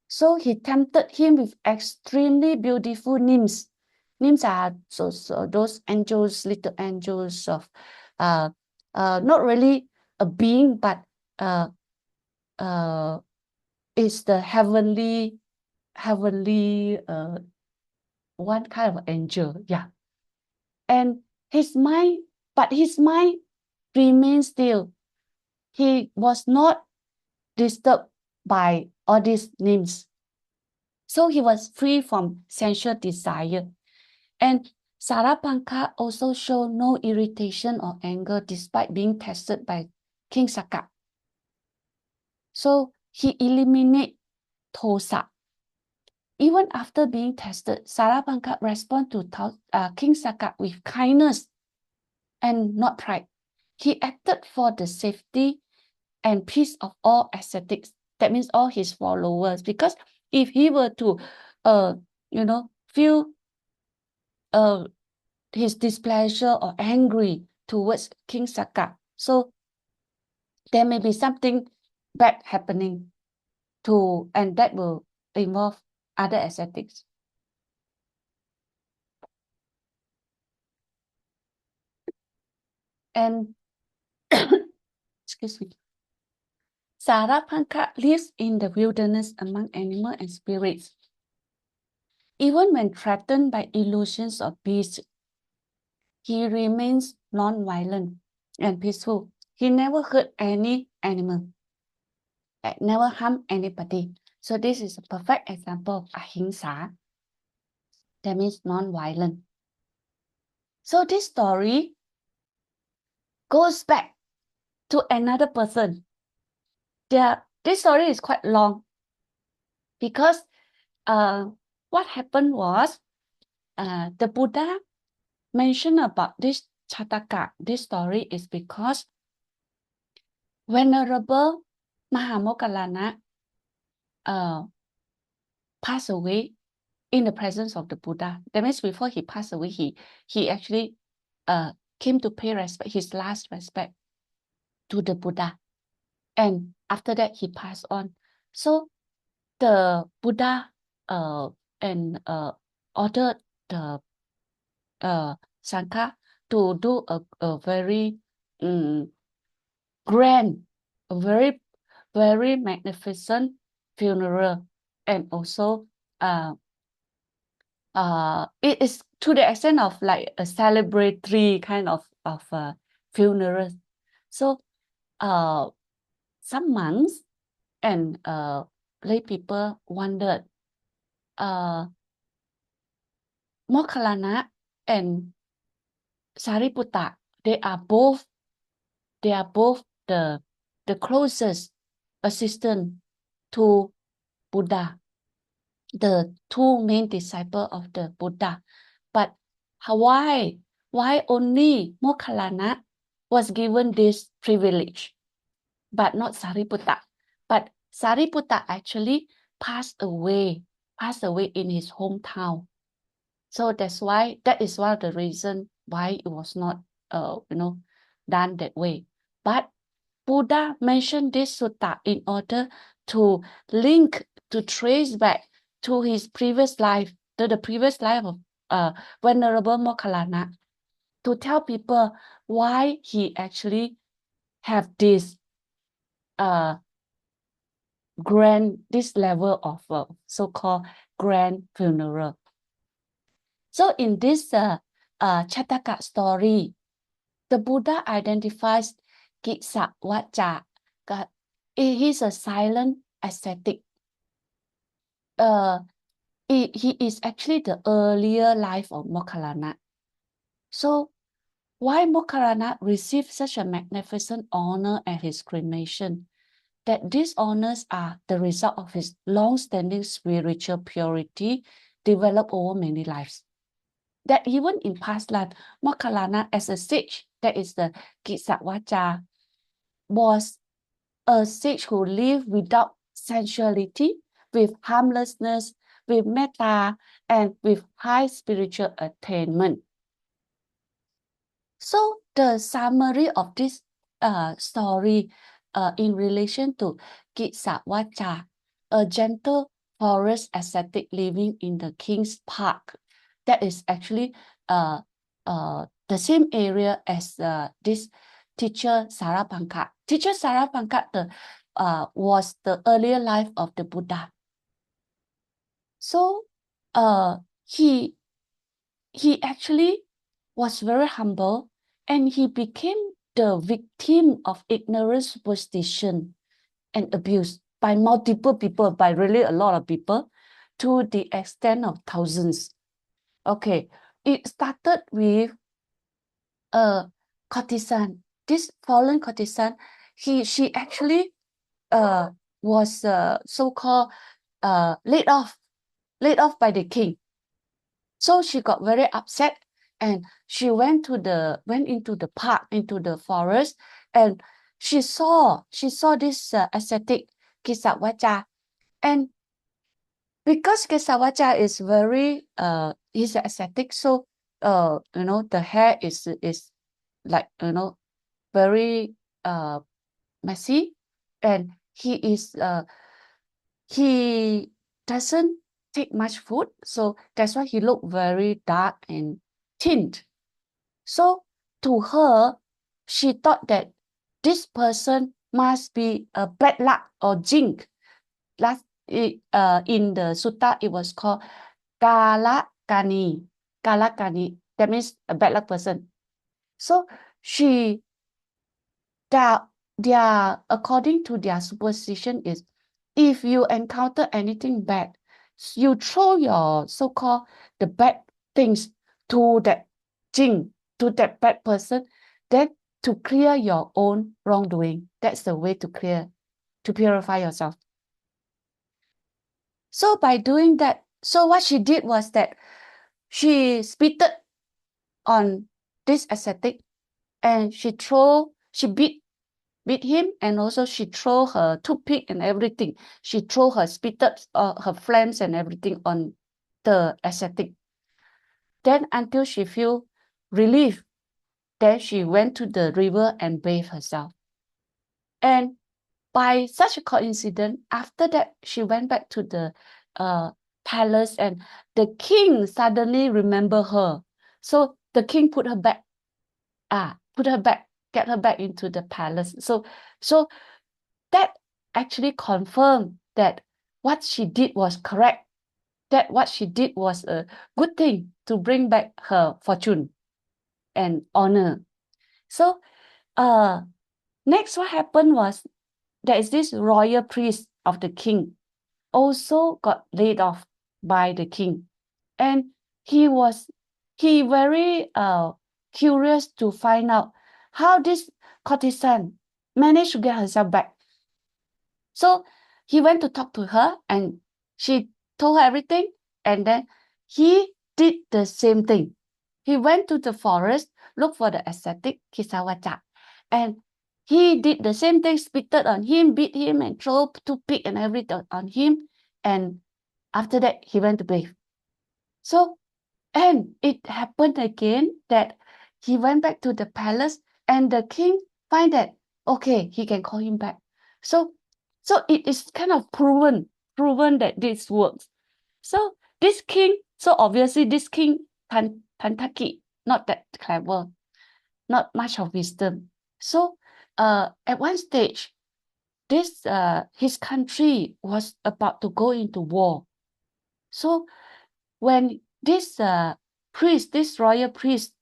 So he tempted him with extremely beautiful nymphs. Nymphs are so those angels, little angels of not really a being, but is the heavenly one kind of angel. Yeah. And his mind remains still. He was not disturbed by all these names. So he was free from sensual desire. And Sarabhanka also showed no irritation or anger despite being tested by King Saka. So he eliminated Tosa. Even after being tested, Sarabhanka responded to King Saka with kindness and not pride. He acted for the safety and peace of all ascetics. That means all his followers. Because if he were to, feel his displeasure or angry towards King Saka, so there may be something bad happening and that will involve other ascetics. And excuse me. Sarabhanka lives in the wilderness among animals and spirits. Even when threatened by illusions of beasts, he remains non-violent and peaceful. He never hurt any animal, never harm anybody. So this is a perfect example of ahimsa. That means non-violent. So this story goes back to another person. This story is quite long because what happened was the Buddha mentioned about this Chataka, this story is because Venerable Mahamoggallana passed away in the presence of the Buddha. That means before he passed away, he actually came to pay respect, his last respect to the Buddha. And after that, he passed on. So the Buddha ordered the Sangha to do a very grand, a very, very magnificent funeral. And also it is to the extent of like a celebratory kind of funeral. So some monks and lay people wondered, Moggallana and Sariputta, they are both the closest assistant to Buddha, the 2 main disciples of the Buddha. But why why only Moggallana was given this privilege, but not Sariputta. But Sariputta actually passed away in his hometown. So that is one of the reasons why it was not, done that way. But Buddha mentioned this sutta in order to trace back to his previous life, to the previous life of Venerable Moggallana, to tell people why he actually have this this level of so-called grand funeral. So in this Chataka story, the Buddha identifies Kisa Vacha. He's a silent ascetic. He is actually the earlier life of Moggallana. So why Moggallana received such a magnificent honor at his cremation? That these honors are the result of his long-standing spiritual purity developed over many lives. That even in past life, Moggallana as a sage, that is the Kisavacha, was a sage who lived without sensuality, with harmlessness, with metta, and with high spiritual attainment. So the summary of this story in relation to Kisavacha, a gentle forest ascetic living in the king's park, that is actually the same area as this teacher Sarabhanka. Teacher Sarabhanka was the earlier life of the Buddha. So he actually was very humble, and he became the victim of ignorance, superstition, and abuse by multiple people, by really a lot of people, to the extent of thousands. Okay, it started with a courtesan. This fallen courtesan, she actually was so-called laid off by the king. So she got very upset, and she went into the park, into the forest, and she saw this ascetic Kisavacha. And because Kisavacha is very he's an ascetic, so the hair is like very messy, and he doesn't take much food, so that's why he looked very dark and tint. So to her, she thought that this person must be a bad luck or jinx. In the sutta, it was called Kalakani. Kalakani, that means a bad luck person. So according to their superstition is, if you encounter anything bad, you throw your so-called the bad things to that jinn, to that bad person, then to clear your own wrongdoing. That's the way to purify yourself. So by doing that, so what she did was that she spitted on this ascetic, and she beat him, and also she throw her toothpick and everything. She throw her spitted, her flames and everything on the ascetic. Then until she feel relief, then she went to the river and bathed herself. And by such a coincidence, after that, she went back to the palace, and the king suddenly remembered her. So the king get her back into the palace. So that actually confirmed that what she did was correct, that what she did was a good thing to bring back her fortune and honor. So next what happened was, there is this royal priest of the king also got laid off by the king, and he very curious to find out how this courtesan managed to get herself back. So he went to talk to her, and she told her everything, and then he did the same thing. He went to the forest, looked for the ascetic Kisawacha, and he did the same thing, spitted on him, beat him, and throw toothpick and everything on him. And after that, he went to bathe. So, and it happened again that he went back to the palace, and the king find that okay, he can call him back. So it is kind of proven that this works. So this king, so obviously this king Tantaki, not that clever, not much of wisdom. So at one stage, this his country was about to go into war. So when this priest, this royal priest,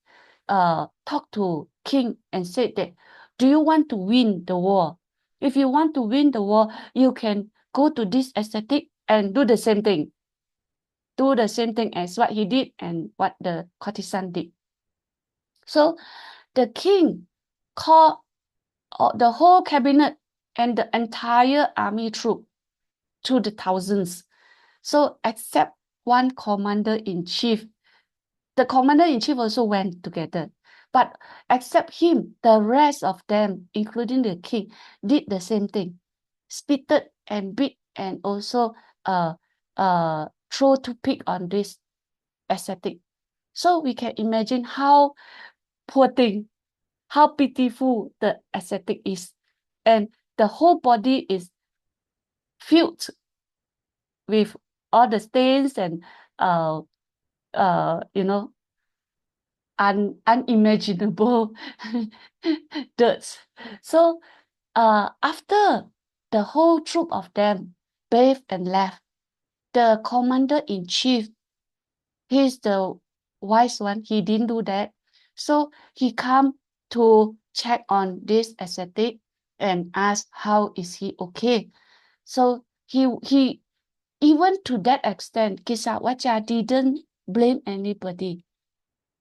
talked to king and said that, do you want to win the war? If you want to win the war, you can go to this ascetic and do the same thing. Do the same thing as what he did and what the courtesan did. So the king called the whole cabinet and the entire army troop to the thousands. So except one commander-in-chief. The commander-in-chief also went together. But except him, the rest of them, including the king, did the same thing. Spitted and beat and also throw toothpick on this ascetic. So we can imagine how poor thing, how pitiful the ascetic is. And the whole body is filled with all the stains and unimaginable dirt. So after the whole troop of them bathed and left, the commander-in-chief, he's the wise one, he didn't do that. So he come to check on this ascetic and ask how is he okay. So he even to that extent, Kisawacha didn't blame anybody.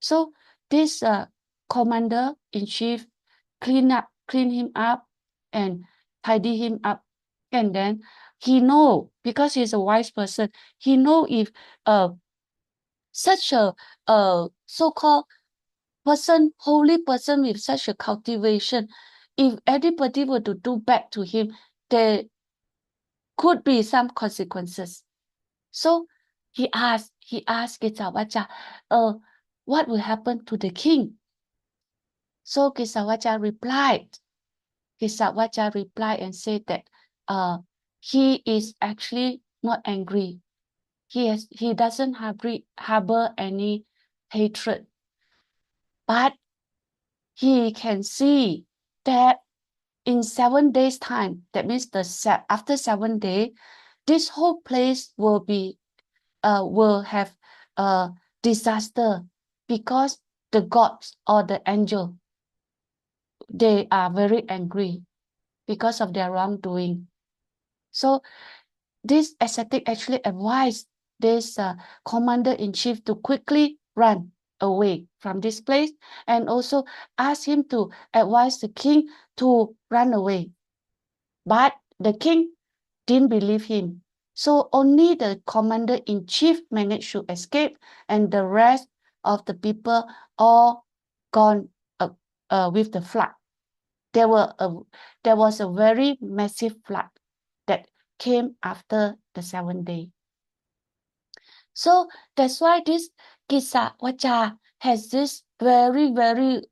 So this commander-in-chief clean him up and tidy him up. And then he know, because he's a wise person, he know if such a so-called person, holy person with such a cultivation, if anybody were to do bad to him, there could be some consequences. So he asked Kisawacha, what will happen to the king? So Kisawacha replied and said that he is actually not angry. He doesn't harbor any hatred, but he can see that in 7 days' time, that means after 7 days, this whole place will have a disaster, because the gods or the angel, they are very angry because of their wrongdoing. So this ascetic actually advised this commander-in-chief to quickly run away from this place, and also asked him to advise the king to run away. But the king didn't believe him. So only the commander-in-chief managed to escape, and the rest of the people all gone with the flood. There was a very massive flood that came after the 7th day. So that's why this Kisawacha has this very, very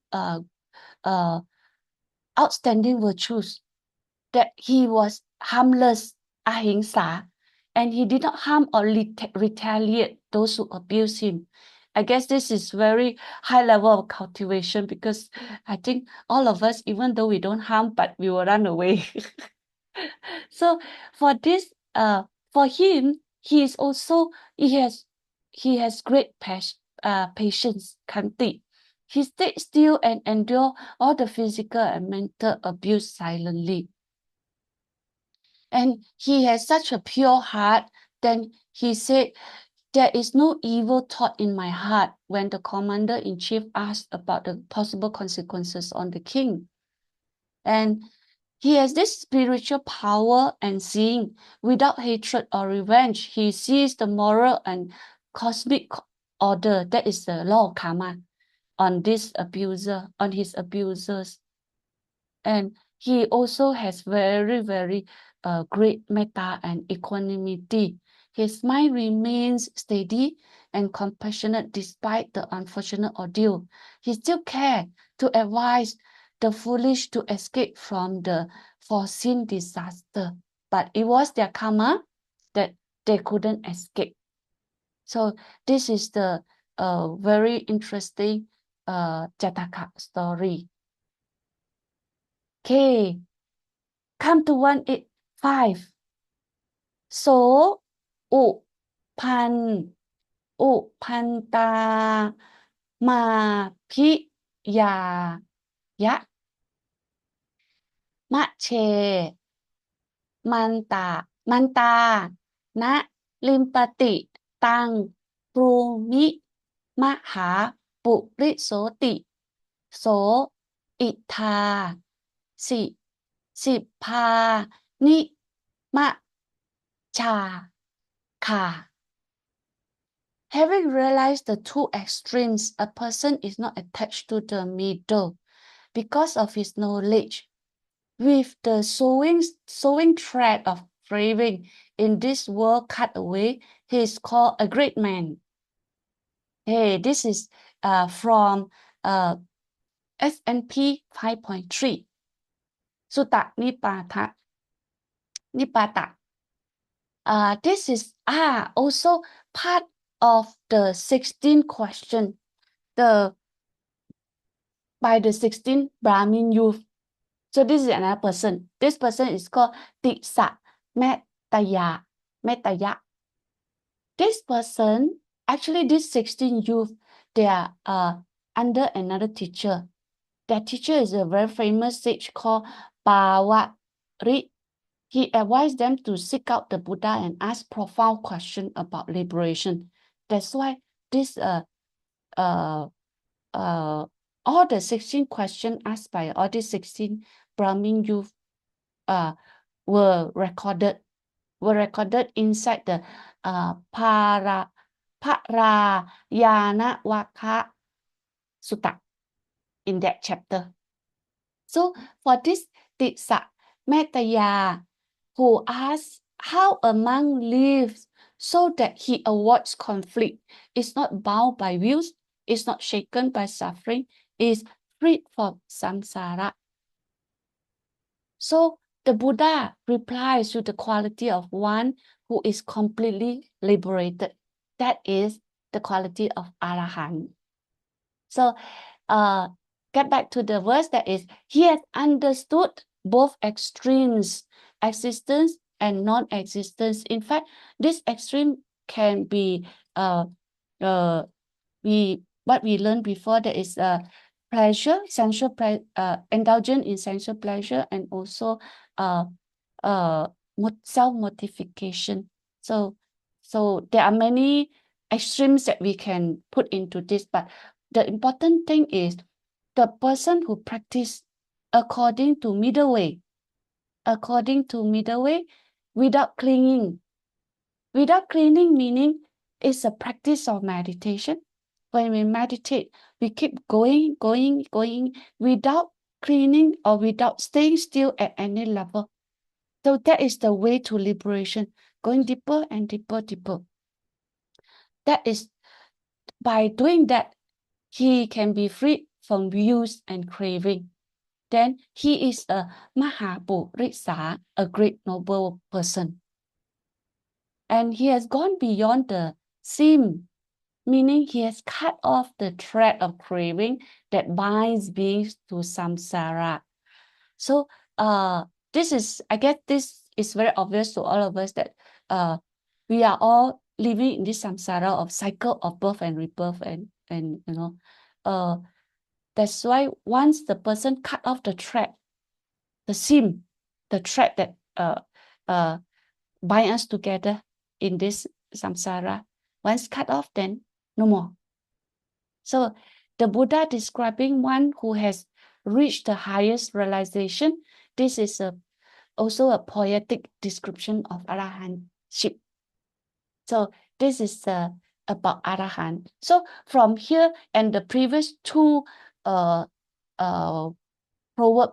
outstanding virtues, that he was harmless, ahimsa, and he did not harm or retaliate those who abuse him. I guess this is very high level of cultivation, because I think all of us, even though we don't harm, but we will run away. So for this, for him, he has great patience, kanti. He stayed still and endure all the physical and mental abuse silently. And he has such a pure heart. Then he said, there is no evil thought in my heart, when the commander-in-chief asked about the possible consequences on the king. And he has this spiritual power and seeing without hatred or revenge. He sees the moral and cosmic order. That is the law of karma. on this abuser, on his abusers. And he also has very, very great metta and equanimity. His mind remains steady and compassionate despite the unfortunate ordeal. He still cares to advise the foolish to escape from the foreseen disaster. But it was their karma that they couldn't escape. So this is the very interesting Jataka story. Okay, come to 185. So, pan, panta, ma, pi, ya, ma, che, manta, na, limpati, tang, prumi, maha, puri, soti, so, ita, si, pa, ni, ma, cha, ka. Having realized the two extremes, a person is not attached to the middle because of his knowledge. With the sewing thread of craving in this world cut away, he is called a great man. Hey, this is from S&P 5.3. Sutta Nipata. This is also part of the 16 question by the 16 Brahmin youth. So this is another person. This person is called Tissa Metaya. This person, actually these 16 youth, they are under another teacher. That teacher is a very famous sage called Pawari. He advised them to seek out the Buddha and ask profound questions about liberation. That's why this all the 16 questions asked by all these 16 Brahmin youth were recorded inside the Parayana Vaka Sutta in that chapter. So for this Tissa Metaya, who asks how a monk lives so that he avoids conflict, is not bound by views, is not shaken by suffering, is freed from samsara. So the Buddha replies to the quality of one who is completely liberated. That is the quality of Arahant. So get back to the verse that is, he has understood both extremes, existence and non-existence. In fact, this extreme can be what we learned before, that is pleasure, indulgent in sensual pleasure, and also self-mortification. So there are many extremes that we can put into this, but the important thing is the person who practice according to middle way, without clinging. Without clinging meaning it's a practice of meditation. When we meditate, we keep going without clinging or without staying still at any level. So that is the way to liberation, going deeper and deeper. That is, by doing that, he can be freed from views and craving. Then he is a Mahapurisa, a great noble person. And he has gone beyond the seam, meaning he has cut off the thread of craving that binds beings to samsara. So this is, I guess this is very obvious to all of us that we are all living in this samsara of cycle of birth and rebirth, and you know, that's why once the person cut off the thread, the seam, the thread that bind us together in this samsara, once cut off, then no more. So the Buddha describing one who has reached the highest realization. This is also a poetic description of arahantship. So this is about Arahant. So from here and the previous two proverb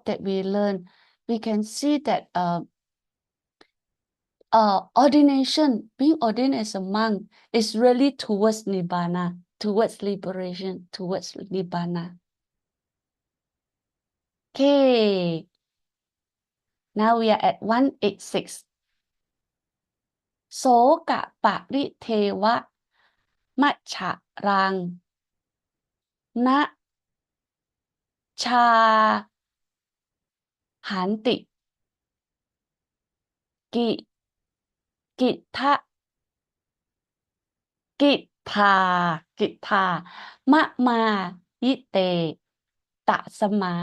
that we learned, we can see that ordination, being ordained as a monk, is really towards Nibbana, towards liberation, towards Nibbana. Okay, now we are at 186. โสกะปะริเทวะมัชฉะรังนะชาหันติกิกิทะกิทากิทามะมายิเตตะสมา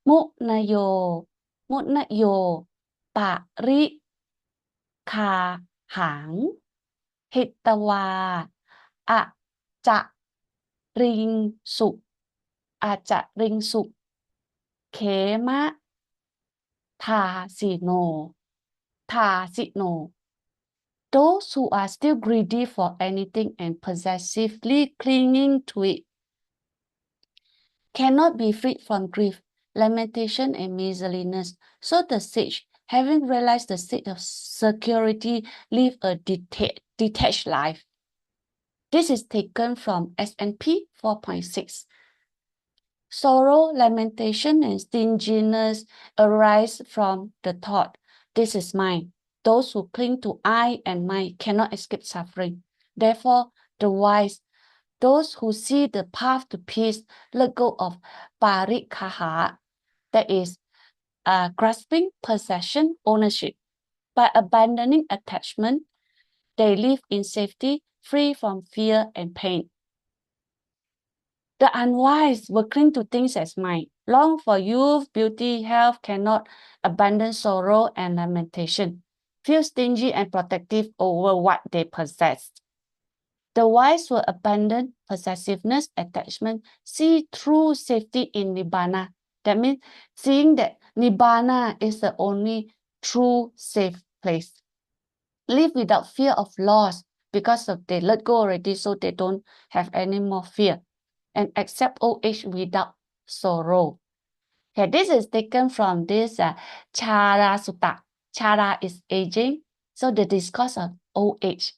มุนโยมุนโยปะริคาหังหิตวาอะจะริงสุอาจะริงสุเขมะทาสิโนทาสิโน Those who are still greedy for anything and possessively clinging to it cannot be freed from grief, lamentation, and miserliness. So the sage, having realized the state of security, live a detached life. This is taken from S&P 4.6. Sorrow, lamentation, and stinginess arise from the thought, this is mine. Those who cling to I and mine cannot escape suffering. Therefore, the wise, those who see the path to peace, let go of parikaha, that is, grasping, possession, ownership. By abandoning attachment, they live in safety, free from fear and pain. The unwise will cling to things as mine, long for youth, beauty, health, cannot abandon sorrow and lamentation, feel stingy and protective over what they possess. The wise will abandon possessiveness, attachment, see true safety in Nibbana. That means seeing that Nibbana is the only true safe place. Live without fear of loss because of they let go already, so they don't have any more fear. And accept old age without sorrow. Okay, this is taken from this Chara Sutta. Chara is aging, so the discourse of old age.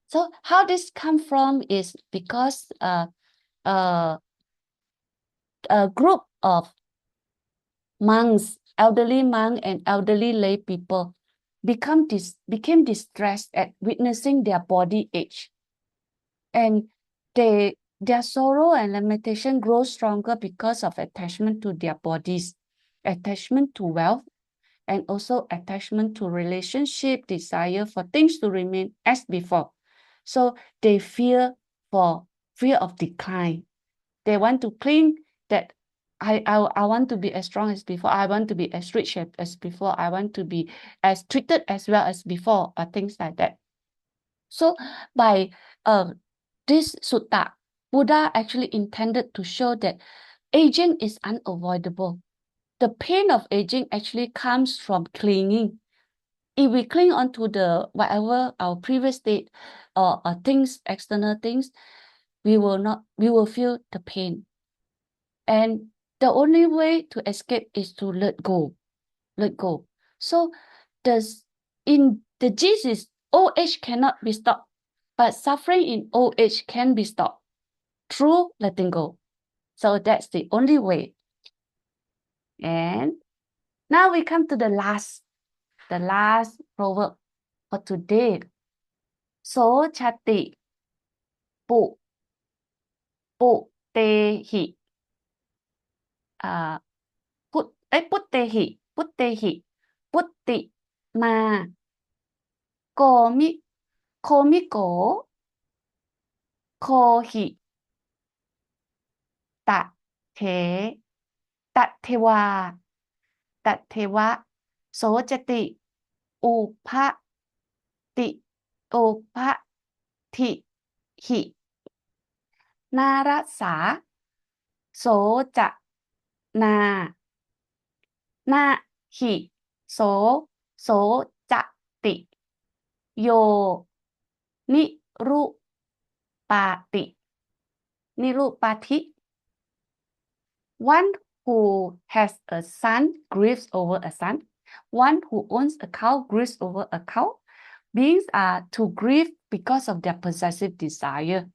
So how this come from is because a group of monks, elderly monk and elderly lay people, became distressed at witnessing their body age, and their sorrow and lamentation grow stronger because of attachment to their bodies, attachment to wealth, and also attachment to relationship, desire for things to remain as before. So they fear of decline. They want to cling that I want to be as strong as before. I want to be as rich as before. I want to be as treated as well as before, or things like that. So by this sutta, Buddha actually intended to show that aging is unavoidable. The pain of aging actually comes from clinging. If we cling onto the whatever our previous state or things, external things, we will feel the pain. And the only way to escape is to let go. Let go. So in the gist is old age cannot be stopped, but suffering in old age can be stopped through letting go. So that's the only way. And now we come to the last proverb for today. So chati pu tehi. Puttehi. Putti ma. Komiko. Kohi. Tate. Tatewa. Tatewa. So chati upa ti upa ti hi. Narasa. So cha na. Na hi. So cha ti. Yo ni ru ปาตินี่รูปปาธิ One who has a son grieves over a son. One who owns a cow grieves over a cow. Beings are to grieve because of their possessive desire.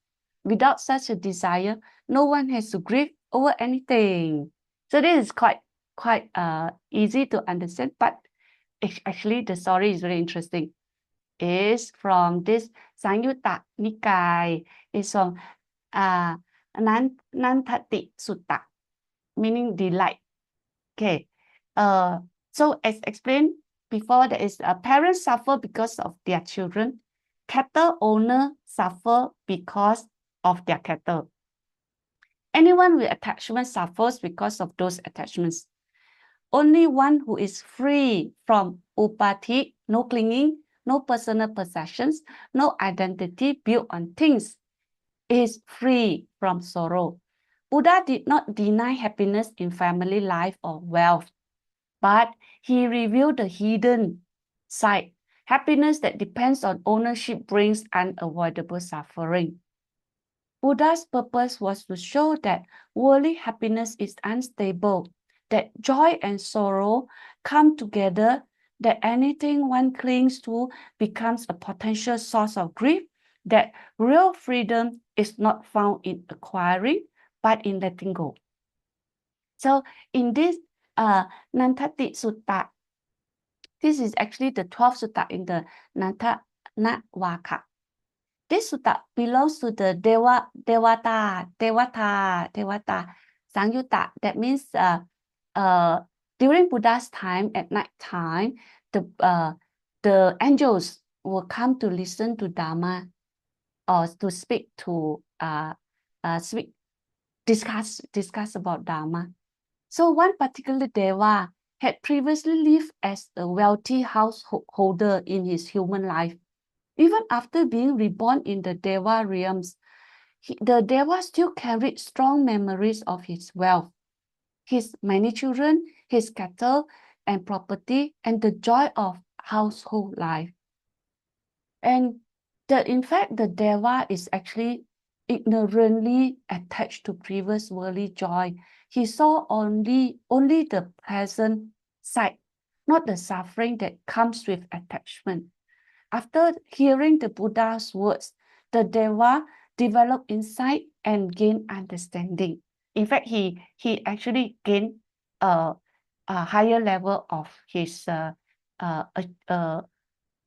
Without such a desire, no one has to grieve over anything. So this is quite easy to understand, but actually the story is very interesting. It's from this Sangyutta Nikaya. It's from Nantati Sutta, meaning delight. Okay. So as explained before, there is parents suffer because of their children. Cattle owner suffer because of their cattle. Anyone with attachment suffers because of those attachments. Only one who is free from upati, no clinging, no personal possessions, no identity built on things, is free from sorrow. Buddha did not deny happiness in family life or wealth, but he revealed the hidden side. Happiness that depends on ownership brings unavoidable suffering. Buddha's purpose was to show that worldly happiness is unstable, that joy and sorrow come together, that anything one clings to becomes a potential source of grief, that real freedom is not found in acquiring, but in letting go. So in this Nantati Sutta, this is actually the 12th sutta in the Natavaka. This sutta belongs to the Devata Sangyutta. That means during Buddha's time at night time, the angels will come to listen to Dharma or to speak to discuss about Dharma. So one particular Deva had previously lived as a wealthy householder in his human life. Even after being reborn in the Deva realms, the Deva still carried strong memories of his wealth, his many children, his cattle and property, and the joy of household life. And in fact, the Deva is actually ignorantly attached to previous worldly joy. He saw only the present side, not the suffering that comes with attachment. After hearing the Buddha's words, the Deva developed insight and gained understanding. In fact, he actually gained a higher level of his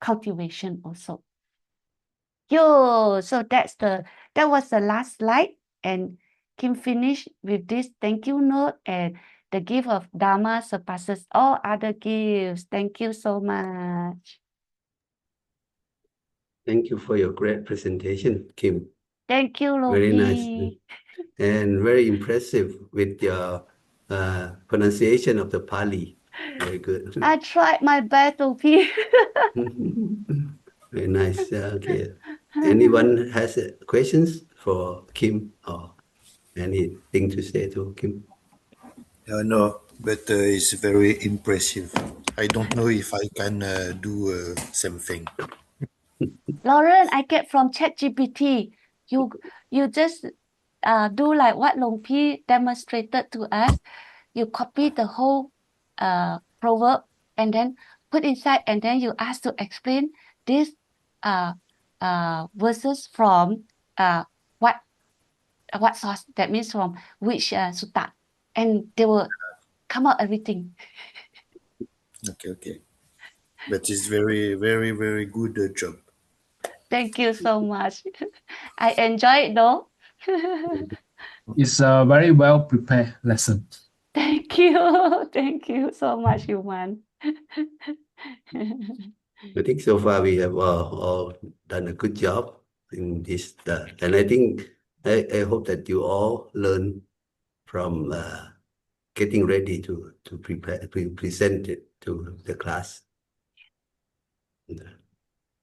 cultivation also. So that was the last slide, and Kim finished with this thank you note, and the gift of Dharma surpasses all other gifts. Thank you so much. Thank you for your great presentation, Kim. Thank you, Very nice Lopi. and very impressive with your pronunciation of the Pali. Very good. I tried my best, Lopi. Very nice. Okay. Anyone has questions for Kim or anything to say to Kim? No, but it's very impressive. I don't know if I can do same thing. Lauren, I get from ChatGPT. You just do like what Lopi demonstrated to us. You copy the whole proverb and then put inside, and then you ask to explain this verses from what source. That means from which sutta, and they will come out everything. Okay. But it's very, very, very good job. Thank you so much. I enjoy it though. It's a very well prepared lesson. Thank you. Thank you so much, Yuman. I think so far we have all done a good job in this, and I think I hope that you all learn from getting ready to prepare to present it to the class.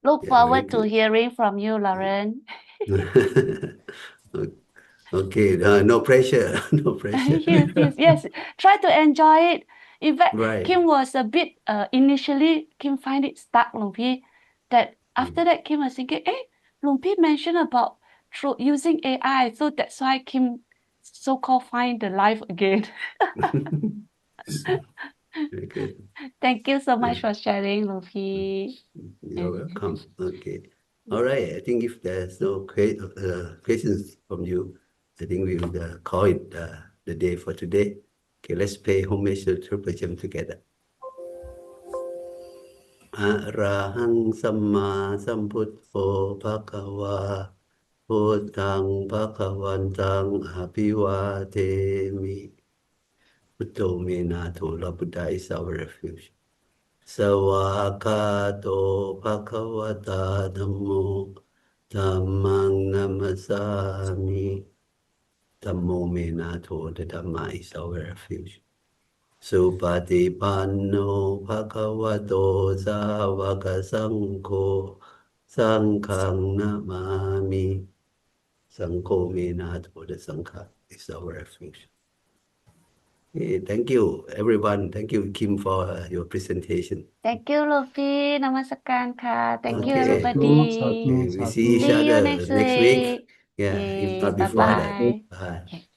Look Yeah, forward very to good. hearing from you, Lauren. Okay, no pressure, no pressure. Yes. Try to enjoy it. In fact, Right. Kim was a bit initially, Kim find it stuck, Longpi. That after that, Kim was thinking, Longpi mentioned about through using AI. So that's why Kim so-called find the life again. Okay, Thank you so much for sharing, Luffy. you're welcome. Okay. All right. I think if there's no questions from you, I think we will call it the day for today. Okay, let's pay homage to Triple Gem together. Arahang Samma Sambuddho Bhagava Buddhang Bhagavantam Abhivademi. Buddho Menato, Lord Buddha is our refuge. Sawakato Bhagavata Dhammo Dhammang Namasami. Dhammo Menato, the Dhamma is our refuge. Supatipanno Bhagavato Savaka Sangho Sanghang Namami. Sangho Menato, the Sangha is our refuge. Okay, thank you, everyone. Thank you, Kim, for your presentation. Thank you, Luffy. Namaskar ka. Thank you, Okay. everybody. Okay, we see each See you other next next week. week. Yeah, if Okay, not before that. bye-bye. Bye. Okay.